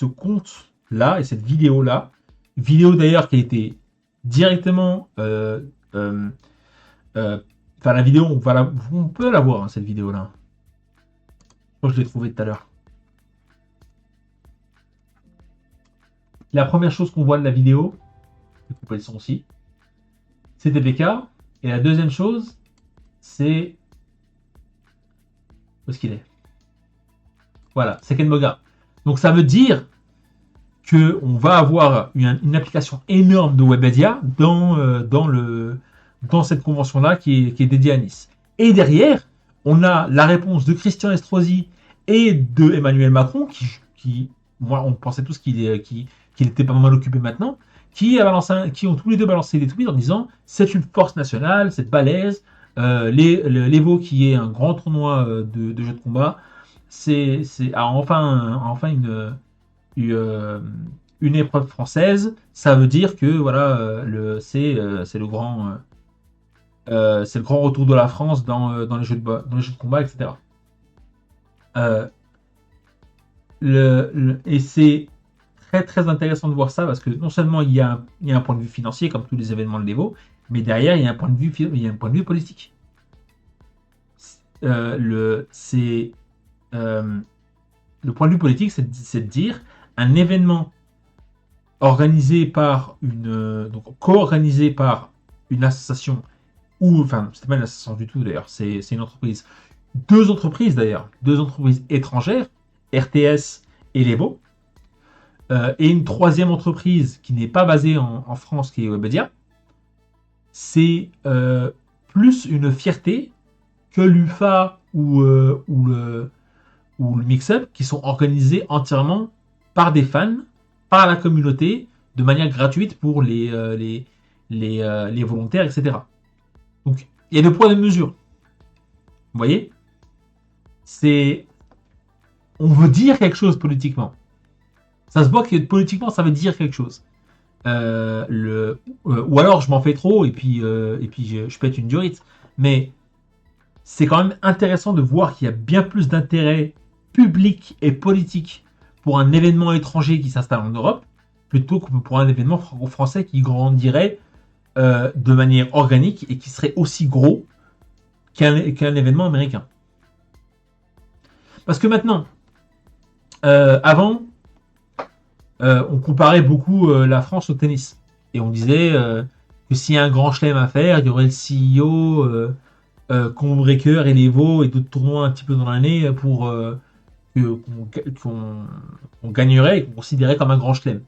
compte là et cette vidéo là, vidéo d'ailleurs qui a été directement, la vidéo on peut la voir hein, cette vidéo là. Je crois que je l'ai trouvée tout à l'heure. La première chose qu'on voit de la vidéo, je vais couper le son aussi, c'est TPK. Et la deuxième chose, c'est. Où est-ce qu'il est? Voilà, c'est Ken Moga. Donc ça veut dire qu'on va avoir une application énorme de Webedia dans cette convention-là qui est dédiée à Nice. Et derrière, on a la réponse de Christian Estrosi et de Emmanuel Macron, qui moi, on pensait tous qu'il était pas mal occupé maintenant, qui ont tous les deux balancé des tweets en disant c'est une force nationale, c'est balèze, l'Evo qui est un grand tournoi de jeux de combat, a enfin une épreuve française, ça veut dire que voilà, c'est le grand retour de la France dans les jeux de combat, etc. Et c'est très très intéressant de voir ça parce que non seulement il y a un point de vue financier comme tous les événements de l'Evo, mais derrière il y a un point de vue politique. Le point de vue politique, c'est de dire un événement co-organisé par une association c'était pas une association du tout d'ailleurs, c'est une entreprise. Deux entreprises étrangères, RTS et l'Evo, et une troisième entreprise qui n'est pas basée en France, qui est Webedia. C'est plus une fierté que l'UFA ou le Mix-Up, qui sont organisés entièrement par des fans par la communauté de manière gratuite pour les volontaires, etc. Donc, il y a deux poids, deux mesures. Vous voyez, on veut dire quelque chose politiquement. Ça se voit que politiquement, ça veut dire quelque chose. Ou alors, je m'en fais trop et puis je pète une durite. Mais c'est quand même intéressant de voir qu'il y a bien plus d'intérêt public et politique pour un événement étranger qui s'installe en Europe plutôt que pour un événement franco-français qui grandirait de manière organique et qui serait aussi gros qu'un événement américain. Parce que maintenant, avant, on comparait beaucoup la France au tennis. Et on disait que s'il y a un grand chelem à faire, il y aurait le CEO, Combreaker et l'Evo et d'autres tournois un petit peu dans l'année pour qu'on gagnerait et qu'on considérait comme un grand chelem.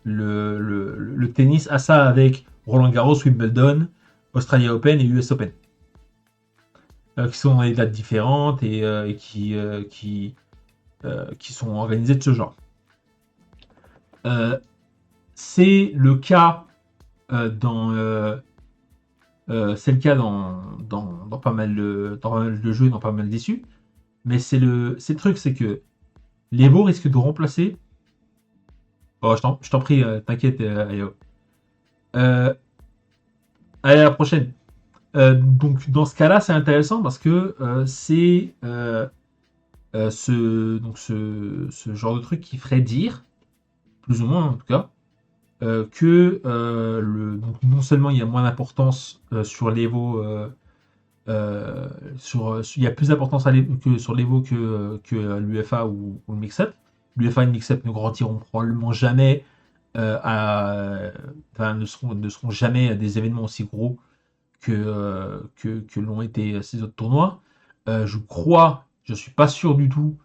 Le tennis a ça avec Roland Garros, Wimbledon, Australia Open et US Open. Qui sont dans des dates différentes et qui sont organisées de ce genre. C'est le cas c'est le cas dans pas mal de jeux, dans pas mal d'issues. Mais c'est le truc, c'est que l'Evo risque de remplacer. Oh, je t'en prie, t'inquiète, Ayo. Allez, à la prochaine. Donc, dans ce cas-là, c'est intéressant parce que c'est ce genre de truc qui ferait dire, plus ou moins en tout cas, que donc non seulement il y a moins d'importance sur l'Evo, il y a plus d'importance que sur l'Evo que l'UFA ou le Mix-Up. L'UFA et le Mix-Up ne grandiront probablement jamais ne seront jamais des événements aussi gros que l'ont été ces autres tournois. Je suis pas sûr du tout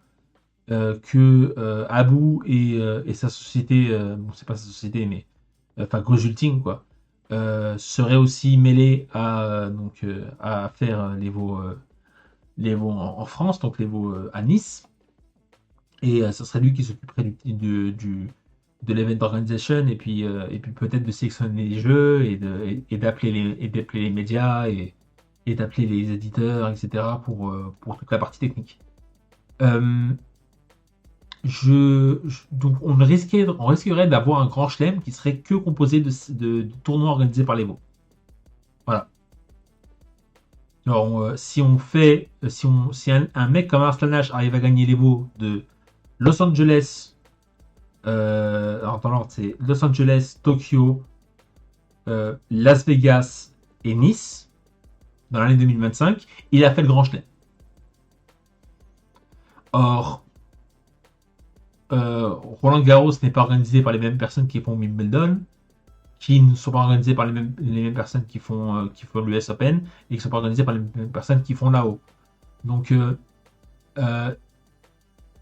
que Abu et sa société, bon c'est pas sa société mais enfin Consulting quoi, seraient aussi mêlés à faire les veaux en France, donc les veaux à Nice, et ce serait lui qui s'occuperait de l'event organization et puis peut-être de sélectionner les jeux et d'appeler les médias et d'appeler les éditeurs, etc. pour toute la partie technique. Donc on risquerait d'avoir un grand chelem qui serait que composé de tournois organisés par les veaux. Voilà. Alors, si un mec comme Arslan Nash arrive à gagner les veaux de Los Angeles, alors dans l'ordre c'est Los Angeles, Tokyo, Las Vegas et Nice dans l'année 2025, il a fait le grand chelem. Or, Roland Garros n'est pas organisé par les mêmes personnes qui font Wimbledon, qui ne sont pas organisées par les mêmes personnes qui font l'US Open et qui ne sont pas organisées par les mêmes personnes qui font là-haut. Donc,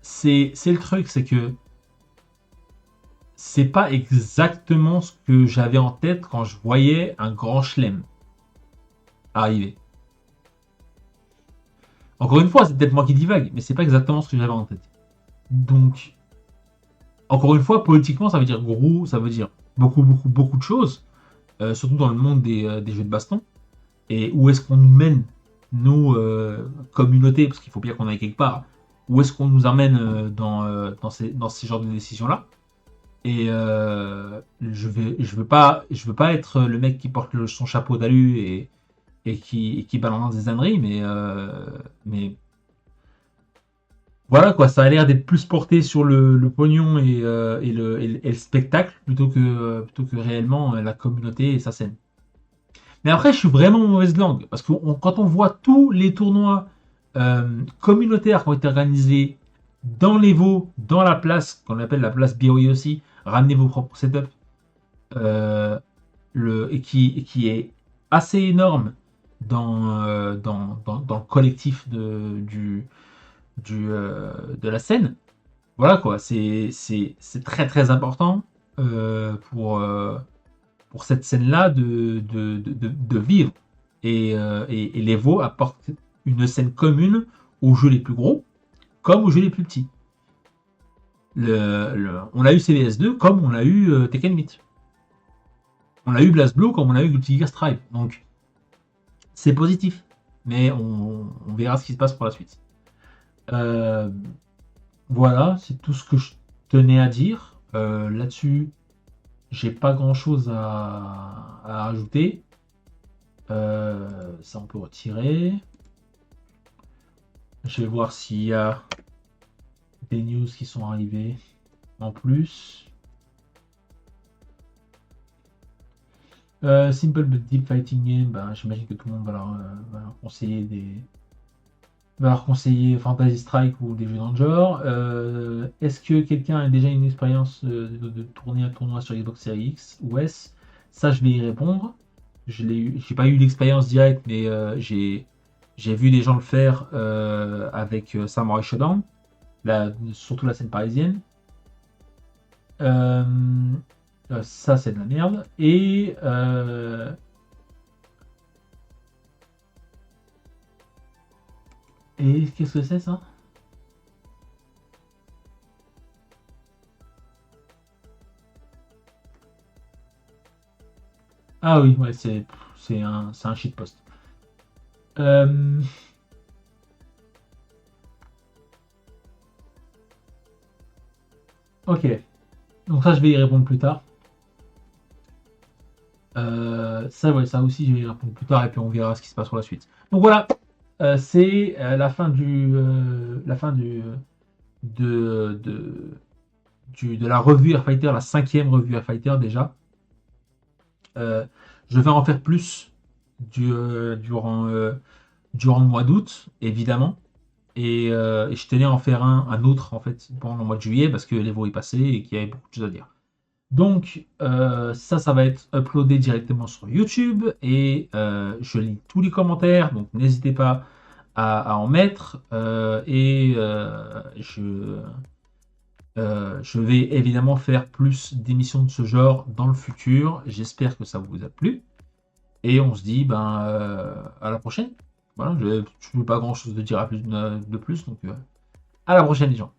c'est le truc, c'est que c'est pas exactement ce que j'avais en tête quand je voyais un grand chelem arriver. Encore une fois, c'est peut-être moi qui divague, mais c'est pas exactement ce que j'avais en tête. Donc, encore une fois, politiquement, ça veut dire gros, ça veut dire beaucoup de choses, surtout dans le monde des jeux de baston. Et où est-ce qu'on nous mène, nous, communauté, parce qu'il faut bien qu'on aille quelque part, où est-ce qu'on nous amène dans ces genres de décisions-là. Et je veux pas être le mec qui porte son chapeau d'alu et qui balance des âneries, mais voilà quoi, ça a l'air d'être plus porté sur le pognon et le spectacle plutôt que réellement la communauté et sa scène. Mais après, je suis vraiment mauvaise langue parce que quand on voit tous les tournois communautaires qui ont été organisés dans les veaux, dans la place qu'on appelle la place BOE aussi, ramenez vos propres setups, et qui est assez énorme dans le collectif de la scène. Voilà quoi, c'est très très important pour cette scène-là de vivre. Et l'Evo apporte une scène commune aux jeux les plus gros comme aux jeux les plus petits. On a eu CVS2 comme on a eu Tekken 8. On a eu BlazBlue comme on a eu Guilty Gear Strive. Donc, c'est positif. Mais on verra ce qui se passe pour la suite. Voilà, c'est tout ce que je tenais à dire. Là-dessus, j'ai pas grand-chose à rajouter. Ça, on peut retirer. Je vais voir s'il y a des news qui sont arrivées en plus. Simple but Deep Fighting Game, ben, j'imagine que tout le monde va leur conseiller Fantasy Strike ou des jeux dans le genre. Est-ce que quelqu'un a déjà une expérience de tourner un tournoi sur Xbox Series X ou S? Ça, je vais y répondre. J'ai pas eu l'expérience directe, mais j'ai vu des gens le faire avec Samurai Shodown, surtout la scène parisienne. Ça, c'est de la merde. Et qu'est-ce que c'est ça? Ah oui, ouais, c'est un shitpost. Ok, donc ça je vais y répondre plus tard. Ça, ouais, ça aussi je vais y répondre plus tard et puis on verra ce qui se passe pour la suite. Donc voilà, c'est la fin de la revue Air Fighter, la 5e revue Air Fighter déjà. Je vais en faire plus durant le mois d'août, évidemment. Et je tenais à en faire un autre en fait pendant le mois de juillet parce que l'Evo est passé et qu'il y avait beaucoup de choses à dire. Donc ça va être uploadé directement sur YouTube et je lis tous les commentaires, donc n'hésitez pas à en mettre. Je vais évidemment faire plus d'émissions de ce genre dans le futur. J'espère que ça vous a plu. Et on se dit à la prochaine. Voilà, je n'ai pas grand chose de dire de plus, donc à la prochaine les gens.